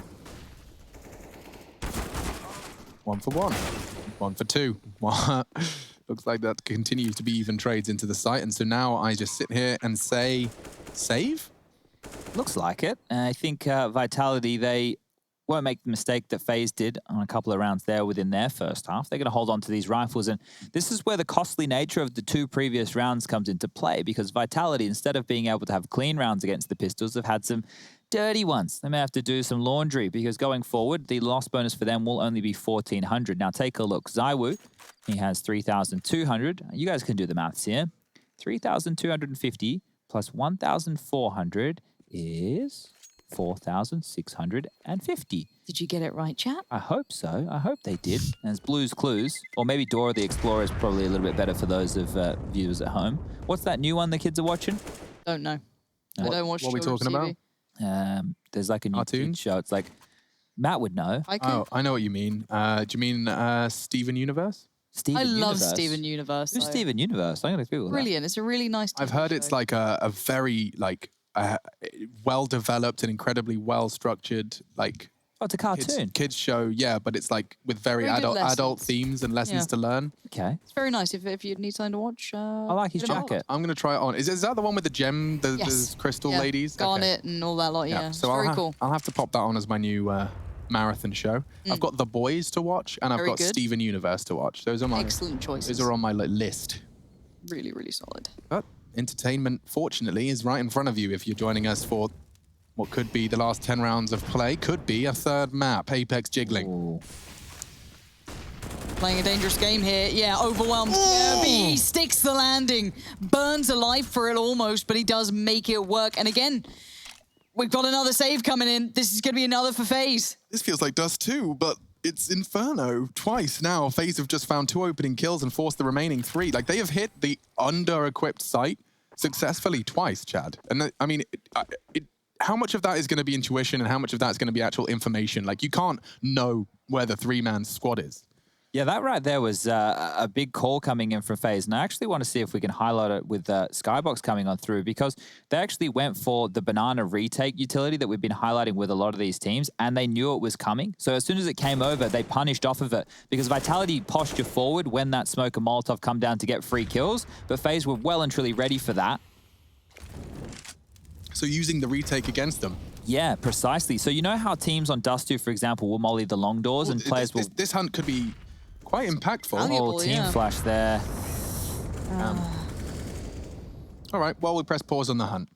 Speaker 1: 1 for 1. 1 for 2. Looks like that continues to be even trades into the site. And so now I just sit here and say, save?
Speaker 2: Looks like it. I think Vitality, they won't make the mistake that FaZe did on a couple of rounds there within their first half. They're going to hold on to these rifles, and this is where the costly nature of the 2 previous rounds comes into play, because Vitality, instead of being able to have clean rounds against the pistols, have had some dirty ones. They may have to do some laundry, because going forward, the loss bonus for them will only be 1,400. Now take a look. ZywOo, he has 3,200. You guys can do the maths here. 3,250 plus 1,400 is 4,650.
Speaker 3: Did you get it right, chat?
Speaker 2: I hope so. I hope they did. And it's Blue's Clues. Or maybe Dora the Explorer is probably a little bit better for those of viewers at home. What's that new one the kids are watching?
Speaker 3: Don't know. I don't watch
Speaker 1: What are we talking
Speaker 3: TV.
Speaker 1: about?
Speaker 2: There's like a new
Speaker 1: Cartoon?
Speaker 2: kid show. It's like, Matt would know.
Speaker 1: Oh, I know what you mean. Do you mean Steven Universe?
Speaker 2: Steven
Speaker 3: I love
Speaker 2: Universe.
Speaker 3: Steven Universe.
Speaker 2: Who's
Speaker 3: though.
Speaker 2: Steven Universe? I'm going to Google that.
Speaker 3: Brilliant. It's a really nice
Speaker 1: I've
Speaker 3: TV
Speaker 1: heard
Speaker 3: show.
Speaker 1: it's like a very well-developed and incredibly well-structured
Speaker 2: Oh, it's a cartoon.
Speaker 1: kids show, yeah, but it's like with very
Speaker 3: Very good
Speaker 1: adult
Speaker 3: lessons.
Speaker 1: themes and lessons
Speaker 3: Yeah.
Speaker 1: to learn.
Speaker 2: Okay.
Speaker 3: It's very nice if you need something to watch.
Speaker 2: I like his
Speaker 3: get involved.
Speaker 2: jacket.
Speaker 1: I'm gonna try it on. Is that the one with the gem, the
Speaker 3: Yes.
Speaker 1: crystal
Speaker 3: Yeah.
Speaker 1: ladies?
Speaker 3: Garnet and all that lot, yeah. It's
Speaker 1: So
Speaker 3: very cool.
Speaker 1: I'll have to pop that on as my new marathon show. I've got The Boys to watch, and I've
Speaker 3: Very
Speaker 1: got
Speaker 3: good.
Speaker 1: Steven Universe to watch. Those are my
Speaker 3: Excellent choices.
Speaker 1: Those are on my list.
Speaker 3: Really, really solid.
Speaker 1: But entertainment, fortunately, is right in front of you if you're joining us for what could be the last 10 rounds of play. Could be a 3rd map, Apex Jiggling.
Speaker 2: Ooh.
Speaker 3: Playing a dangerous game here. Yeah, overwhelmed. Yeah, but he sticks the landing. Burns alive for it almost, but he does make it work. And again, we've got another save coming in. This is going to be another for FaZe.
Speaker 1: This feels like Dust 2, but it's Inferno twice now. FaZe have just found 2 opening kills and forced the remaining 3. Like, they have hit the under-equipped site successfully twice, Chad. And I mean, how much of that is going to be intuition and how much of that is going to be actual information? Like, you can't know where the 3-man squad is.
Speaker 2: Yeah, that right there was a big call coming in from FaZe. And I actually want to see if we can highlight it with Skybox coming on through, because they actually went for the banana retake utility that we've been highlighting with a lot of these teams, and they knew it was coming. So as soon as it came over, they punished off of it, because Vitality posture forward when that smoke and Molotov come down to get free kills, but FaZe were well and truly ready for that.
Speaker 1: So using the retake against them.
Speaker 2: Yeah, precisely. So you know how teams on Dust 2, for example, will molly the long doors and players will...
Speaker 1: This hunt could be quite impactful.
Speaker 3: Valuable.
Speaker 2: Oh, team
Speaker 3: yeah.
Speaker 2: flash there.
Speaker 1: All right, well, we'll press pause on the hunt.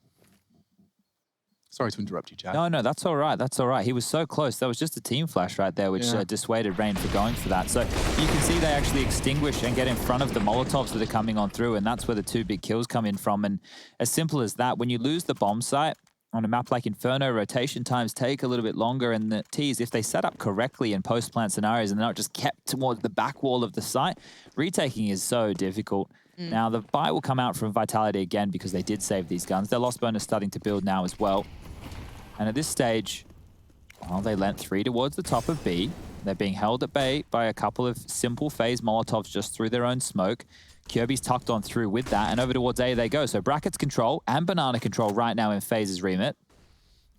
Speaker 1: Sorry to interrupt you, Chad.
Speaker 2: No, that's all right. That's all right. He was so close. That was just a team flash right there, which dissuaded Rain for going for that. So you can see they actually extinguish and get in front of the Molotovs that are coming on through, and that's where the 2 big kills come in from. And as simple as that, when you lose the bomb site, on a map like Inferno, rotation times take a little bit longer, and the T's, if they set up correctly in post-plant scenarios and they're not just kept towards the back wall of the site, retaking is so difficult. Now, the buy will come out from Vitality again because they did save these guns. Their loss bonus starting to build now as well. And at this stage, well, they lent 3 towards the top of B. They're being held at bay by a couple of simple phase Molotovs just through their own smoke. Kjaerbye's tucked on through with that, and over towards A they go. So Brackets control and Banana control right now in FaZe's remit.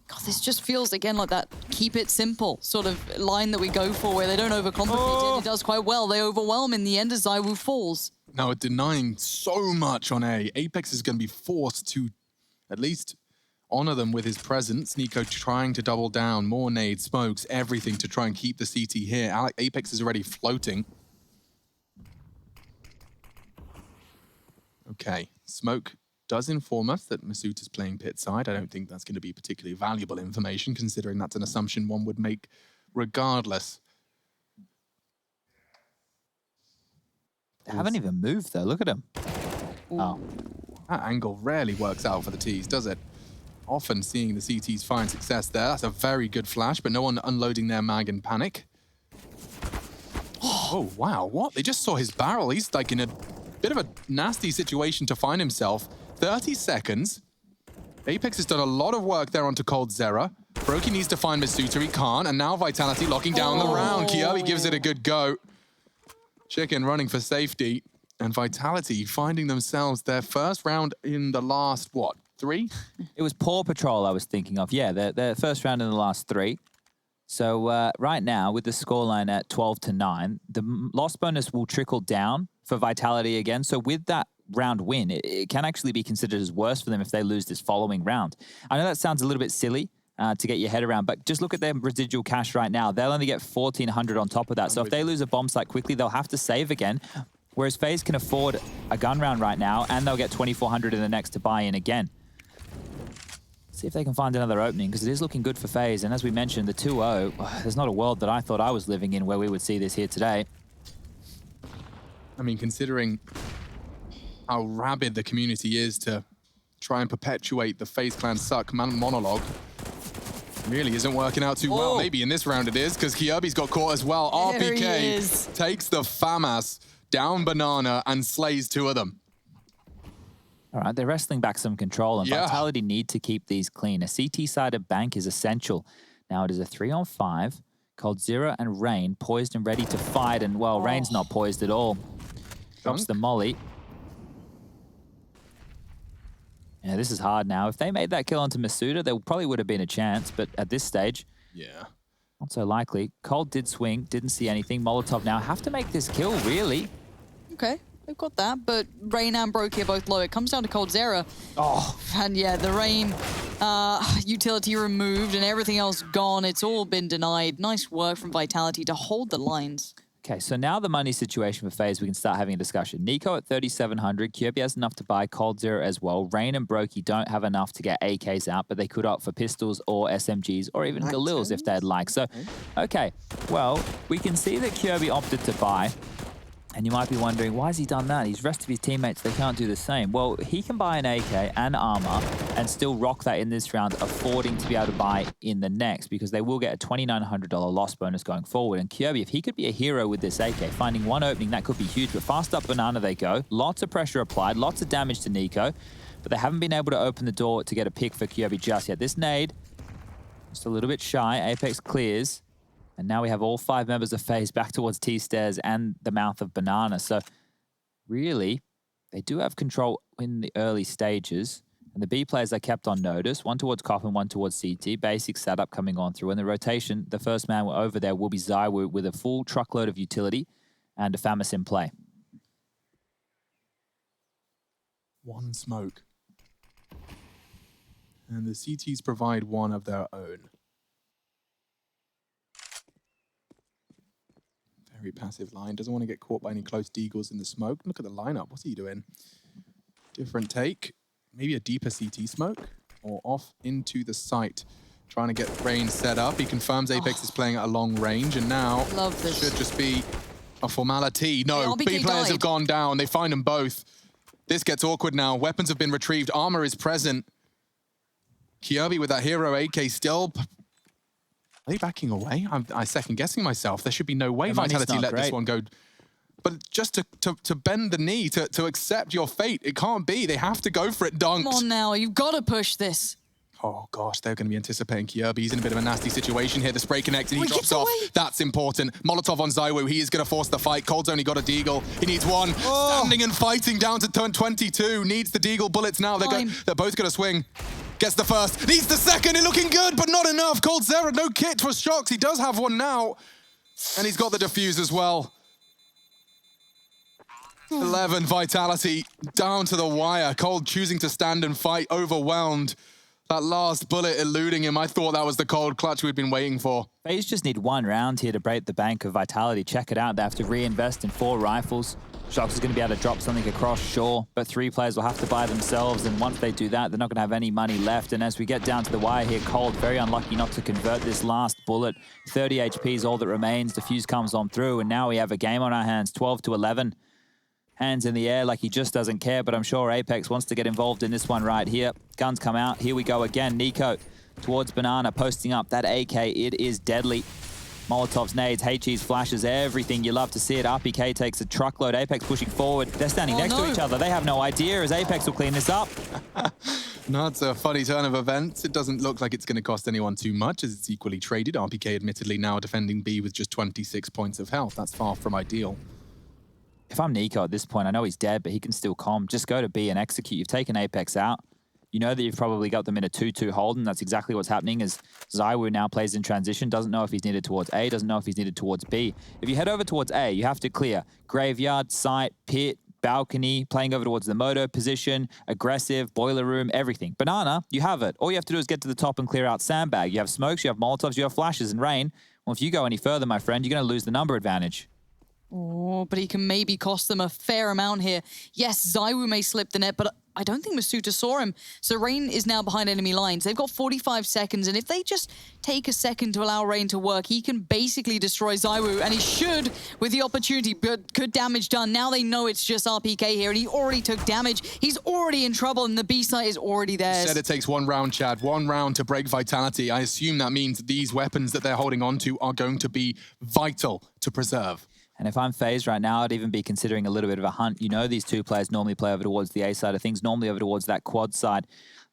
Speaker 3: God, this just feels, again, like that keep it simple sort of line that we go for, where they don't overcomplicate it. It does quite well. They overwhelm in the end as ZywOo falls.
Speaker 1: Now, denying so much on A, Apex is going to be forced to at least honor them with his presence. NiKo trying to double down, more nades, smokes, everything to try and keep the CT here. Apex is already floating. Okay, smoke does inform us that Misuta's playing pit side. I don't think that's going to be particularly valuable information, considering that's an assumption one would make regardless.
Speaker 2: They haven't even moved, though. Look at them. Oh.
Speaker 1: That angle rarely works out for the T's, does it? Often seeing the CTs find success there. That's a very good flash, but no one unloading their mag in panic. Oh, wow. What? They just saw his barrel. He's like in a bit of a nasty situation to find himself. 30 seconds. Apex has done a lot of work there onto coldzera. Brokey needs to find Misuta. He can't. And now Vitality locking down the round. Kjaerbye gives it a good go. Chicken running for safety, and Vitality finding themselves their first round in the last, what, 3?
Speaker 2: It was Paw Patrol I was thinking of. Yeah, their first round in the last 3. So right now, with the scoreline at 12-9, the loss bonus will trickle down for Vitality again. So with that round win, it can actually be considered as worse for them if they lose this following round. I know that sounds a little bit silly, to get your head around, but just look at their residual cash right now. They'll only get 1,400 on top of that. So if they lose a bomb site quickly, they'll have to save again. Whereas FaZe can afford a gun round right now, and they'll get 2,400 in the next to buy in again. See if they can find another opening, because it is looking good for FaZe. And as we mentioned, the 2-0, there's not a world that I thought I was living in where we would see this here today.
Speaker 1: I mean, considering how rabid the community is to try and perpetuate the FaZe Clan suck monologue, really isn't working out too well. Maybe in this round it is, because Kjaerbye's got caught as well.
Speaker 3: There he
Speaker 1: RPK
Speaker 3: is.
Speaker 1: takes the FAMAS down Banana and slays 2 of them.
Speaker 2: All right, they're wrestling back some control, and
Speaker 1: Yeah.
Speaker 2: Vitality need to keep these clean. A CT-sided bank is essential. Now it is a 3-on-5. coldzera and Rain poised and ready to fight, and, well, Rain's not poised at all. Drops the molly. Yeah, this is hard now. If they made that kill onto Misuta, there probably would have been a chance, but at this stage,
Speaker 1: Yeah.
Speaker 2: not so likely. Cold did swing, didn't see anything. Molotov now have to make this kill, really.
Speaker 3: Okay, they've got that, but Rain and Brokey are both low. It comes down to coldzera.
Speaker 2: Oh,
Speaker 3: And yeah, the Rain utility removed and everything else gone. It's all been denied. Nice work from Vitality to hold the lines.
Speaker 2: okay, so now the money situation for FaZe, we can start having a discussion. NiKo at 3,700. Kjaerbye has enough to buy coldzera as well. Rain and Brokey don't have enough to get AKs out, but they could opt for pistols or SMGs or even Galils if they'd like. So, okay, well, we can see that Kjaerbye opted to buy. And you might be wondering, why has he done that? His rest of his teammates, they can't do the same. Well, he can buy an AK and armor and still rock that in this round, affording to be able to buy in the next, because they will get a $2,900 loss bonus going forward. And Kjaerbye, if he could be a hero with this AK, finding one opening, that could be huge. But fast up Banana they go. Lots of pressure applied, lots of damage to NiKo. But they haven't been able to open the door to get a pick for Kjaerbye just yet. This nade, just a little bit shy. Apex clears. And now we have all 5 members of FaZe back towards T-stairs and the mouth of Banana. So really, they do have control in the early stages. And the B players are kept on notice. One towards Coffin, one towards CT. Basic setup coming on through. And the rotation, the first man over there will be ZywOo with a full truckload of utility and a FAMAS in play.
Speaker 1: One smoke. And the CTs provide one of their own. Very passive line. Doesn't want to get caught by any close deagles in the smoke. Look at the lineup. What's he doing? Different take. Maybe a deeper CT smoke. Or off into the site. Trying to get Rain set up. He confirms Apex is playing at a long range. And now
Speaker 3: Love this.
Speaker 1: should just be a formality. No,
Speaker 3: The
Speaker 1: B
Speaker 3: RBK
Speaker 1: players
Speaker 3: died.
Speaker 1: have gone down. They find them both. This gets awkward now. Weapons have been retrieved. Armor is present. Kjaerbye with that hero AK still. Are they backing away? I'm second guessing myself. There should be no way
Speaker 2: The money's
Speaker 1: Vitality
Speaker 2: not
Speaker 1: let this
Speaker 2: great.
Speaker 1: one go. But just to bend the knee, to accept your fate, it can't be. They have to go for it,
Speaker 3: Come on
Speaker 1: dunked.
Speaker 3: now, you've got to push this.
Speaker 1: Oh gosh, they're going to be anticipating Kjaerbye. He's in a bit of a nasty situation here. The spray connected, he
Speaker 3: Oh, he
Speaker 1: drops
Speaker 3: gets
Speaker 1: off.
Speaker 3: away.
Speaker 1: That's important. Molotov on ZywOo, he is going to force the fight. Cold's only got a deagle. He needs one.
Speaker 2: Oh.
Speaker 1: Standing and fighting down to turn 22. Needs the deagle bullets now. They're
Speaker 3: Fine.
Speaker 1: both going to swing. Gets the first. Needs the second. It looking good, but not enough. coldzera, no kit for Shox. He does have one now. And he's got the defuse as well. 11 Vitality down to the wire. Cold choosing to stand and fight, overwhelmed. That last bullet eluding him. I thought that was the Cold clutch we'd been waiting for.
Speaker 2: FaZe just need one round here to break the bank of Vitality. Check it out. They have to reinvest in 4 rifles. Shox is going to be able to drop something across, sure, but 3 players will have to buy themselves, and once they do that, they're not going to have any money left. And as we get down to the wire here, Cold very unlucky not to convert this last bullet. 30 HP is all that remains. Defuse comes on through, and now we have a game on our hands, 12-11. Hands in the air like he just doesn't care, but I'm sure Apex wants to get involved in this one right here. Guns come out. Here we go again. NiKo towards Banana, posting up that AK. It is deadly. Molotovs, nades, HEs, flashes, everything. You love to see it. RPK takes a truckload. Apex pushing forward. They're standing next to each other. They have no idea as Apex will clean this up.
Speaker 1: No, it's a funny turn of events. It doesn't look like it's going to cost anyone too much as it's equally traded. RPK admittedly now defending B with just 26 points of health. That's far from ideal.
Speaker 2: If I'm NiKo at this point, I know he's dead, but he can still calm. Just go to B and execute. You've taken Apex out. You know that you've probably got them in a 2-2 hold, and that's exactly what's happening as ZywOo now plays in transition, doesn't know if he's needed towards A, doesn't know if he's needed towards B. If you head over towards A, you have to clear graveyard, site, pit, balcony, playing over towards the moto position, aggressive, boiler room, everything. Banana, you have it. All you have to do is get to the top and clear out sandbag. You have smokes, you have Molotovs, you have flashes and rain. Well, if you go any further, my friend, you're going to lose the number advantage.
Speaker 3: Oh, but he can maybe cost them a fair amount here. Yes, ZywOo may slip the net, but I don't think Masuta saw him. So Rain is now behind enemy lines. They've got 45 seconds, and if they just take a second to allow Rain to work, he can basically destroy ZywOo, and he should with the opportunity, but good damage done. Now they know it's just RPK here, and he already took damage. He's already in trouble, and the B site is already theirs.
Speaker 1: Said it takes 1 round, Chad. 1 round to break Vitality. I assume that means these weapons that they're holding on to are going to be vital to preserve.
Speaker 2: And if I'm FaZe right now, I'd even be considering a little bit of a hunt. You know these 2 players normally play over towards the A side of things, normally over towards that quad side.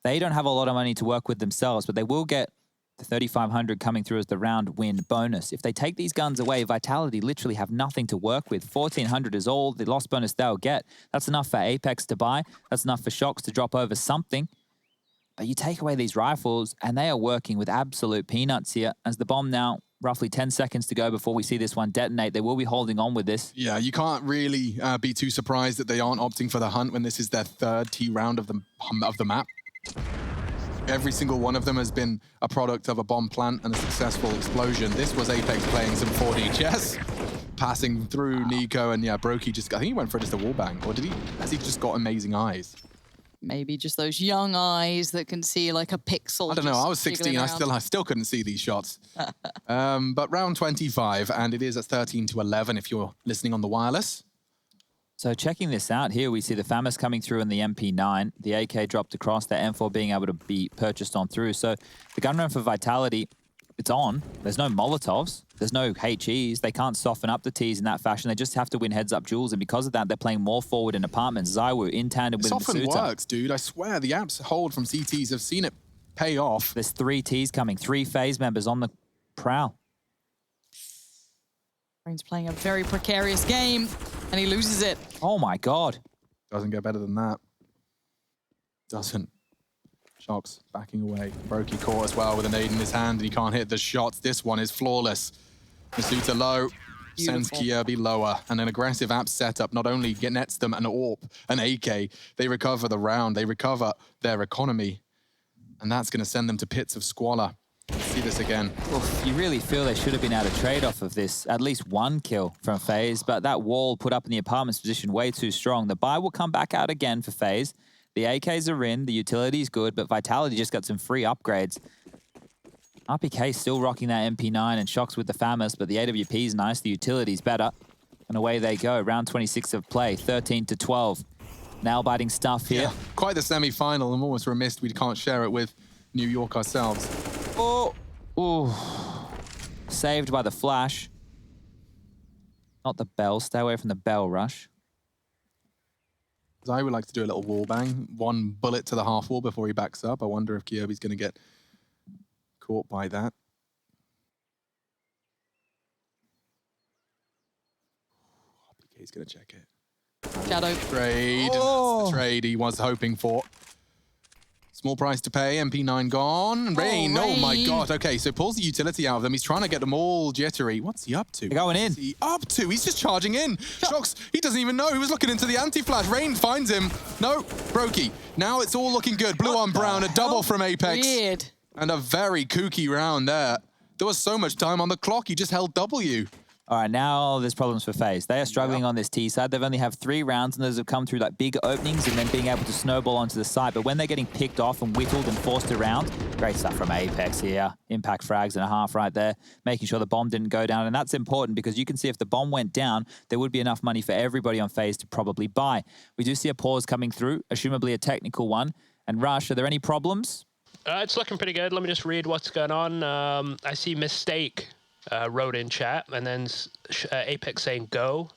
Speaker 2: They don't have a lot of money to work with themselves, but they will get the 3,500 coming through as the round win bonus. If they take these guns away, Vitality literally have nothing to work with. 1,400 is all the loss bonus they'll get. That's enough for Apex to buy. That's enough for Shox to drop over something. But you take away these rifles, and they are working with absolute peanuts here as the bomb now roughly 10 seconds to go before we see this one detonate. They will be holding on with this.
Speaker 1: Yeah, you can't really be too surprised that they aren't opting for the hunt when this is their 3rd T round of the map. Every single one of them has been a product of a bomb plant and a successful explosion. This was Apex playing some 4D chess, passing through NiKo, and yeah, Brokey just, I think he went for just a wallbang, or has he just got amazing eyes?
Speaker 3: Maybe just those young eyes that can see like a pixel.
Speaker 1: I don't know,
Speaker 3: just
Speaker 1: I was 16,
Speaker 3: jiggling
Speaker 1: I
Speaker 3: around.
Speaker 1: still couldn't see these shots. But round 25, and it is at 13-11 if you're listening on the wireless.
Speaker 2: So checking this out here, we see the FAMAS coming through in the MP9, the AK dropped across, the M4 being able to be purchased on through. So the gun run for Vitality, it's on. There's no Molotovs, there's no HEs. They can't soften up the Ts in that fashion. They just have to win heads-up duels, and because of that, they're playing more forward in apartments. ZywOo in tandem with
Speaker 1: This often
Speaker 2: Masuta.
Speaker 1: works, dude. I swear, the apps hold from CTs have seen it pay off.
Speaker 2: There's 3 Ts coming, 3 FaZe members on the prowl.
Speaker 3: Rain's playing a very precarious game, and he loses it.
Speaker 2: Oh my God.
Speaker 1: Doesn't get better than that. Doesn't. Shox backing away. Brokey caught as well with a nade in his hand, and he can't hit the shots. This one is flawless. Masuta low, sends
Speaker 3: Beautiful.
Speaker 1: Kjaerbye lower, and an aggressive app setup not only nets them an AWP, an AK, they recover the round, they recover their economy, and that's going to send them to pits of squalor. Let's see this again.
Speaker 2: Oof, you really feel they should have been able to trade off of this. At least 1 kill from FaZe, but that wall put up in the apartment's position way too strong. The buy will come back out again for FaZe. The AKs are in, the utility's good, but Vitality just got some free upgrades. RPK still rocking that MP9 and Shox with the FAMAS, but the AWP's nice, the utility's better. And away they go, round 26 of play, 13-12. Nail-biting stuff here.
Speaker 1: Yeah, quite the semi-final. I'm almost remiss we can't share it with New York ourselves.
Speaker 2: Oh, ooh. Saved by the flash. Not the bell. Stay away from the bell rush.
Speaker 1: I would like to do a little wall bang. One bullet to the half wall before he backs up. I wonder if Kjaerbye's going to get caught by that. RPK's going to check it.
Speaker 3: Shadow.
Speaker 1: Trade.
Speaker 2: Oh.
Speaker 1: That's the trade he was hoping for. Small price to pay. MP9 gone. Rain. Oh my
Speaker 3: Rain.
Speaker 1: God. Okay, so pulls the utility out of them. He's trying to get them all jittery. What's he up to?
Speaker 2: They're going in.
Speaker 1: What's he up to? He's just charging in. Shocks. He doesn't even know. He was looking into the anti-flash. Rain finds him. No. Brokey. Now it's all looking good. Blue on brown. A double from Apex.
Speaker 3: Weird.
Speaker 1: And a very kooky round there. There was so much time on the clock. He just held W.
Speaker 2: All right, now there's problems for FaZe. They are struggling on this T side. They've only have 3 rounds, and those have come through like big openings and then being able to snowball onto the side. But when they're getting picked off and whittled and forced around, great stuff from Apex here. Impact frags and a half right there, making sure the bomb didn't go down. And that's important because you can see if the bomb went down, there would be enough money for everybody on FaZe to probably buy. We do see a pause coming through, assumably a technical one. And Rush, are there any problems?
Speaker 5: It's looking pretty good. Let me just read what's going on. I see Mistake wrote in chat, and then Apex saying go.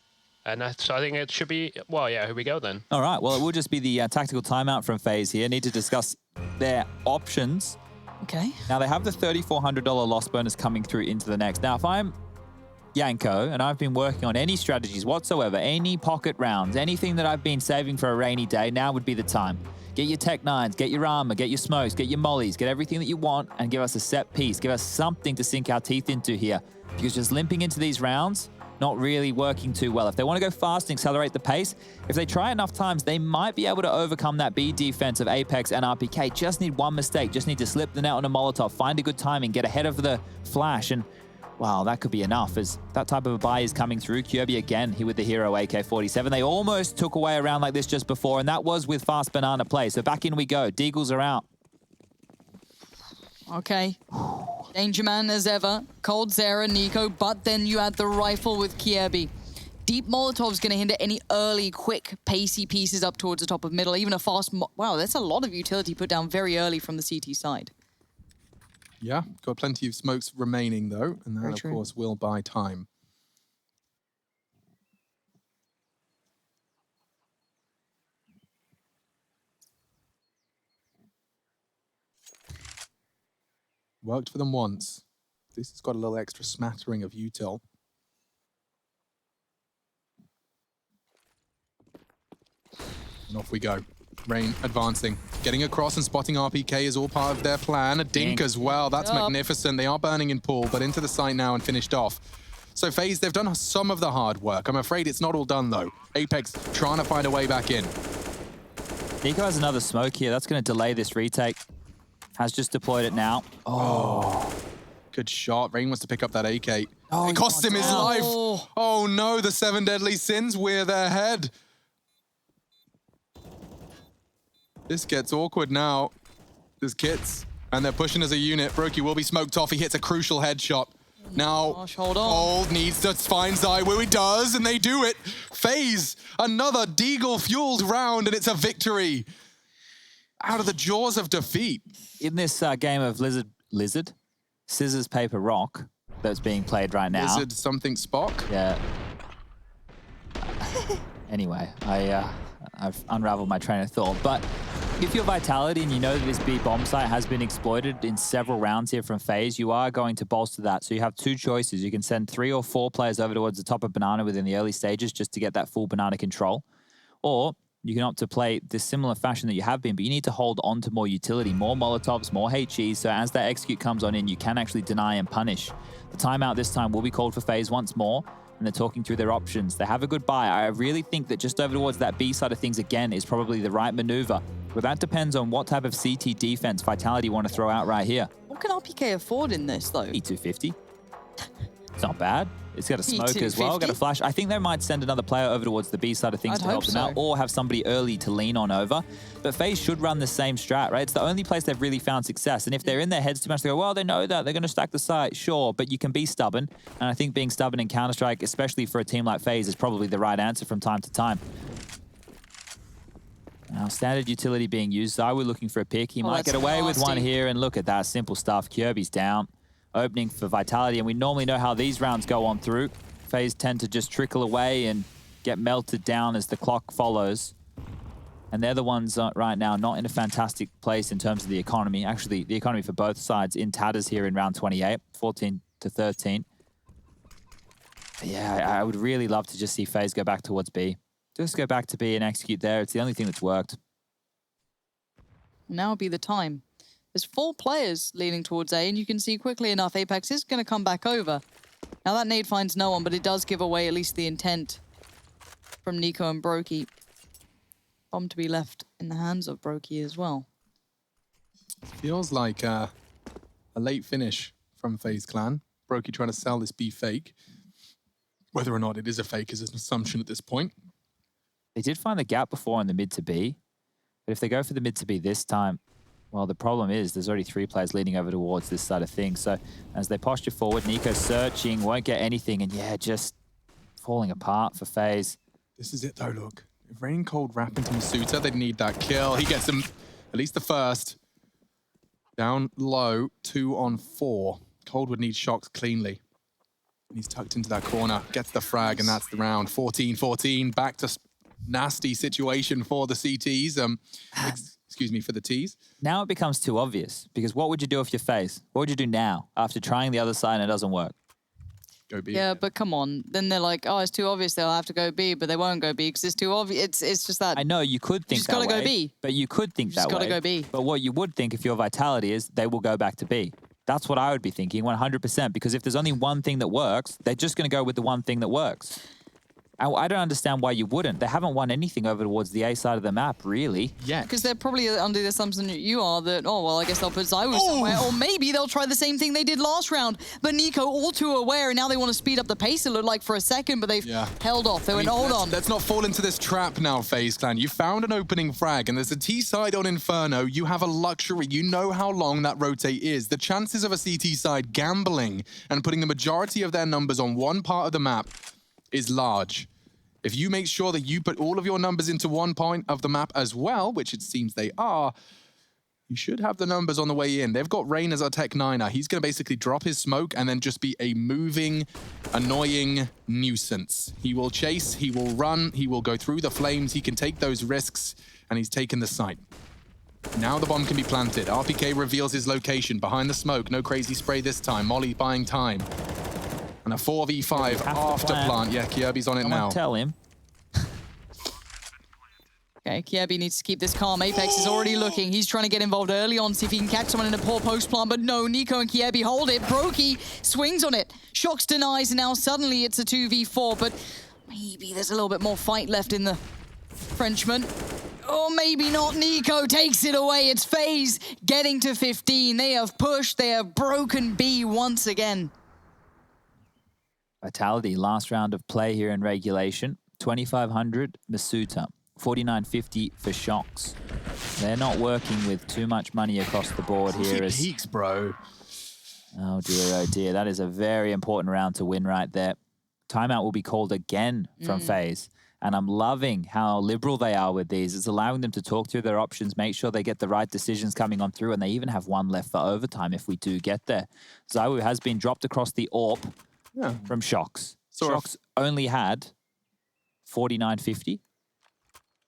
Speaker 5: And so I think it should be, well, yeah, here we go then.
Speaker 2: All right, well, it will just be the tactical timeout from FaZe here. Need to discuss their options.
Speaker 3: Okay.
Speaker 2: Now, they have the $3,400 loss bonus coming through into the next. Now, if I'm Yanko and I've been working on any strategies whatsoever, any pocket rounds, anything that I've been saving for a rainy day, now would be the time. Get your Tech-9s, get your armor, get your smokes, get your mollies, get everything that you want, and give us a set piece. Give us something to sink our teeth into here. Because just limping into these rounds, not really working too well. If they want to go fast and accelerate the pace, if they try enough times, they might be able to overcome that B defense of Apex and RPK. Just need one mistake. Just need to slip the net on a Molotov, find a good timing, get ahead of the flash, and wow, that could be enough as that type of a buy is coming through. Kjaerbye again here with the hero AK-47. They almost took away a round like this just before, and that was with fast banana play. So back in we go. Deagles are out.
Speaker 3: Okay. Danger Man as ever. Cold Zera, Nico, but then you add the rifle with Kjaerbye. Deep Molotov's going to hinder any early, quick, pacey pieces up towards the top of middle. Even a fast... Wow, that's a lot of utility put down very early from the CT side.
Speaker 1: Yeah, got plenty of smokes remaining though, and that
Speaker 3: Very
Speaker 1: of
Speaker 3: true.
Speaker 1: course will buy time. Worked for them once. This has got a little extra smattering of util. And off we go. Rain advancing. Getting across and spotting RPK is all part of their plan. A dink as well. That's
Speaker 3: Yup.
Speaker 1: magnificent. They are burning in pool, but into the site now and finished off. So FaZe, they've done some of the hard work. I'm afraid it's not all done though. Apex trying to find a way back in.
Speaker 2: Nico has another smoke here. That's going to delay this retake. Has just deployed it now.
Speaker 1: Good shot. Rain wants to pick up that AK.
Speaker 2: Oh,
Speaker 1: It
Speaker 2: he
Speaker 1: cost him his
Speaker 2: can't.
Speaker 1: life.
Speaker 3: Oh.
Speaker 1: Oh no, the 7 deadly sins. We're their head. This gets awkward now. There's kits, and they're pushing as a unit. Brokey will be smoked off. He hits a crucial headshot. Now,
Speaker 3: Gosh, hold on.
Speaker 1: Old needs to find Zywoo. He does, and they do it. FaZe, another Deagle-fueled round, and it's a victory. Out of the jaws of defeat.
Speaker 2: In this game of Lizard? Scissors, Paper, Rock that's being played right now.
Speaker 1: Lizard something Spock.
Speaker 2: Yeah. Anyway, I've unraveled my train of thought. But if you're Vitality and you know that this B bomb site has been exploited in several rounds here from FaZe, you are going to bolster that. So you have 2 choices. You can send 3 or 4 players over towards the top of Banana within the early stages just to get that full Banana control. Or you can opt to play this similar fashion that you have been, but you need to hold on to more utility, more Molotovs, more HEs, so as that execute comes on in, you can actually deny and punish. The timeout this time will be called for FaZe once more, and they're talking through their options. They have a good buy. I really think that just over towards that B side of things again is probably the right maneuver, but that depends on what type of CT defense Vitality want to throw out right here.
Speaker 3: What can RPK afford in this, though?
Speaker 2: E250. It's not bad. It's got a smoke as well, got a
Speaker 3: E250.
Speaker 2: flash. I think they might send another player over towards the B side of things
Speaker 3: I'd
Speaker 2: to help
Speaker 3: hope
Speaker 2: them out,
Speaker 3: so.
Speaker 2: or have somebody early to lean on over. But FaZe should run the same strat, right? It's the only place they've really found success. And if they're in their heads too much, they go, well, they know that. They're going to stack the site, sure, but you can be stubborn. And I think being stubborn in Counter-Strike, especially for a team like FaZe, is probably the right answer from time to time. Now, standard utility being used. Zywoo looking for a pick. He
Speaker 3: Oh,
Speaker 2: might
Speaker 3: that's
Speaker 2: get away with one
Speaker 3: nasty.
Speaker 2: here, and look at that. Simple stuff. Kirby's down. Opening for Vitality, and we normally know how these rounds go on through. FaZe tend to just trickle away and get melted down as the clock follows. And they're the ones right now not in a fantastic place in terms of the economy. Actually, the economy for both sides in tatters here in round 28, 14-13. Yeah, I would really love to just see FaZe go back towards B. Just go back to B and execute there. It's the only thing that's worked.
Speaker 3: Now would be the time. There's 4 players leaning towards A, and you can see quickly enough Apex is going to come back over. Now that nade finds no one, but it does give away at least the intent from NiKo and Brokey. Bomb to be left in the hands of Brokey as well.
Speaker 1: Feels like a late finish from FaZe Clan. Brokey trying to sell this B fake. Whether or not it is a fake is an assumption at this point.
Speaker 2: They did find the gap before in the mid to B, but if they go for the mid to B this time, well, the problem is there's already 3 players leading over towards this side of things. So as they posture forward, NiKo searching, won't get anything, and yeah, just falling apart for FaZe.
Speaker 1: This is it though, look. If Rain Cold wrap into Masuta, they'd need that kill. He gets them at least the first. Down low, 2 on 4. Cold would need Shox cleanly. He's tucked into that corner, gets the frag, and that's the round. 14-14, back to nasty situation for the CTs. Excuse me, for the Ts.
Speaker 2: Now it becomes too obvious, because what would you do if you're FaZe? What would you do now after trying the other side and it doesn't work?
Speaker 1: Go B.
Speaker 3: Yeah, but come on. Then they're like, oh, it's too obvious. They'll have to go B, but they won't go B because it's too obvious. It's just that.
Speaker 2: I know you could think
Speaker 3: just
Speaker 2: that
Speaker 3: gotta
Speaker 2: way,
Speaker 3: go B.
Speaker 2: but you could think
Speaker 3: just
Speaker 2: that way.
Speaker 3: gotta go B.
Speaker 2: But what you would think if your Vitality is they will go back to B. That's what I would be thinking 100%, because if there's only one thing that works, they're just going to go with the one thing that works. I don't understand why you wouldn't. They haven't won anything over towards the A side of the map, really.
Speaker 1: Yeah.
Speaker 3: Because they're probably under the assumption that you are that, oh, well, I guess they'll put Zywoo somewhere. Or maybe they'll try the same thing they did last round. But NiKo, all too aware, and now they want to speed up the pace, it looked like, for a second, but they've held off. They went, hold on.
Speaker 1: Let's not fall into this trap now, FaZe Clan. You found an opening frag, and there's a T side on Inferno. You have a luxury. You know how long that rotate is. The chances of a CT side gambling and putting the majority of their numbers on one part of the map is large. If you make sure that you put all of your numbers into one point of the map as well, which it seems they are, you should have the numbers on the way in. They've got Rain as our Tech 9er. He's going to basically drop his smoke and then just be a moving, annoying nuisance. He will chase, he will run, he will go through the flames, he can take those risks, and he's taken the site. Now the bomb can be planted. RPK reveals his location behind the smoke. No crazy spray this time. Molly buying time. And a 4v5 after plant. Yeah, Kirby's on it now.
Speaker 2: Tell him.
Speaker 3: Okay, Kirby needs to keep this calm. Apex is already looking. He's trying to get involved early on, see if he can catch someone in a poor post plant, but no, NiKo and Kirby hold it. Brokey swings on it. Shox denies, and now suddenly it's a 2v4, but maybe there's a little bit more fight left in the Frenchman. Or maybe not. NiKo takes it away. It's FaZe getting to 15. They have pushed. They have broken B once again.
Speaker 2: Vitality, last round of play here in regulation. 2,500 Masuta, 4,950 for Shox. They're not working with too much money across the board here.
Speaker 1: As peaks, bro.
Speaker 2: Oh dear, that is a very important round to win right there. Timeout will be called again from FaZe. And I'm loving how liberal they are with these. It's allowing them to talk through their options, make sure they get the right decisions coming on through, and they even have one left for overtime if we do get there. Zywoo has been dropped across the AWP from Shox. Shox only had 4,950,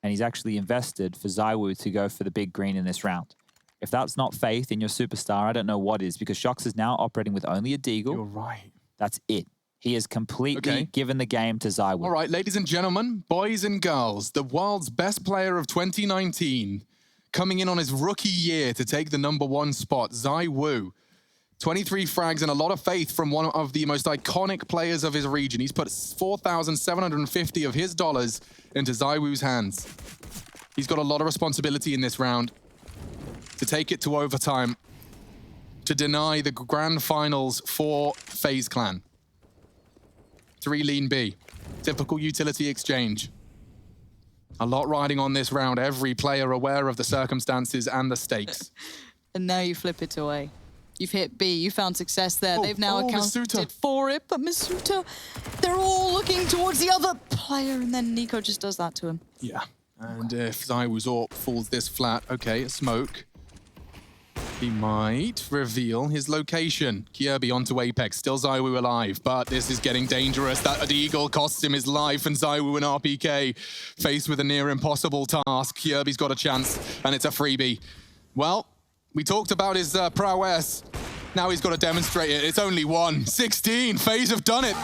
Speaker 2: and he's actually invested for Zywoo to go for the big green in this round. If that's not faith in your superstar, I don't know what is, because Shox is now operating with only a Deagle.
Speaker 1: You're right.
Speaker 2: That's it. He has completely given the game to Zywoo.
Speaker 1: All right, ladies and gentlemen, boys and girls, the world's best player of 2019, coming in on his rookie year to take the #1 spot, Zywoo. 23 frags and a lot of faith from one of the most iconic players of his region. He's put 4,750 of his dollars into Zywoo's hands. He's got a lot of responsibility in this round to take it to overtime, to deny the grand finals for FaZe Clan. 3 lean B. Typical utility exchange. A lot riding on this round. Every player aware of the circumstances and the stakes.
Speaker 3: And now you flip it away. You've hit B. You found success there. They've now accounted
Speaker 1: Masuta
Speaker 3: for it. But Masuta, they're all looking towards the other player. And then NiKo just does that to him.
Speaker 1: Yeah. And if ZywOo falls this flat, okay, a smoke. He might reveal his location. Kjaerbye onto Apex, still ZywOo alive, but this is getting dangerous. That Deagle costs him his life, and ZywOo and RPK faced with a near impossible task. Kjaerbye's got a chance, and it's a freebie. Well, we talked about his prowess. Now he's got to demonstrate it. It's only one. 16, FaZe have done it.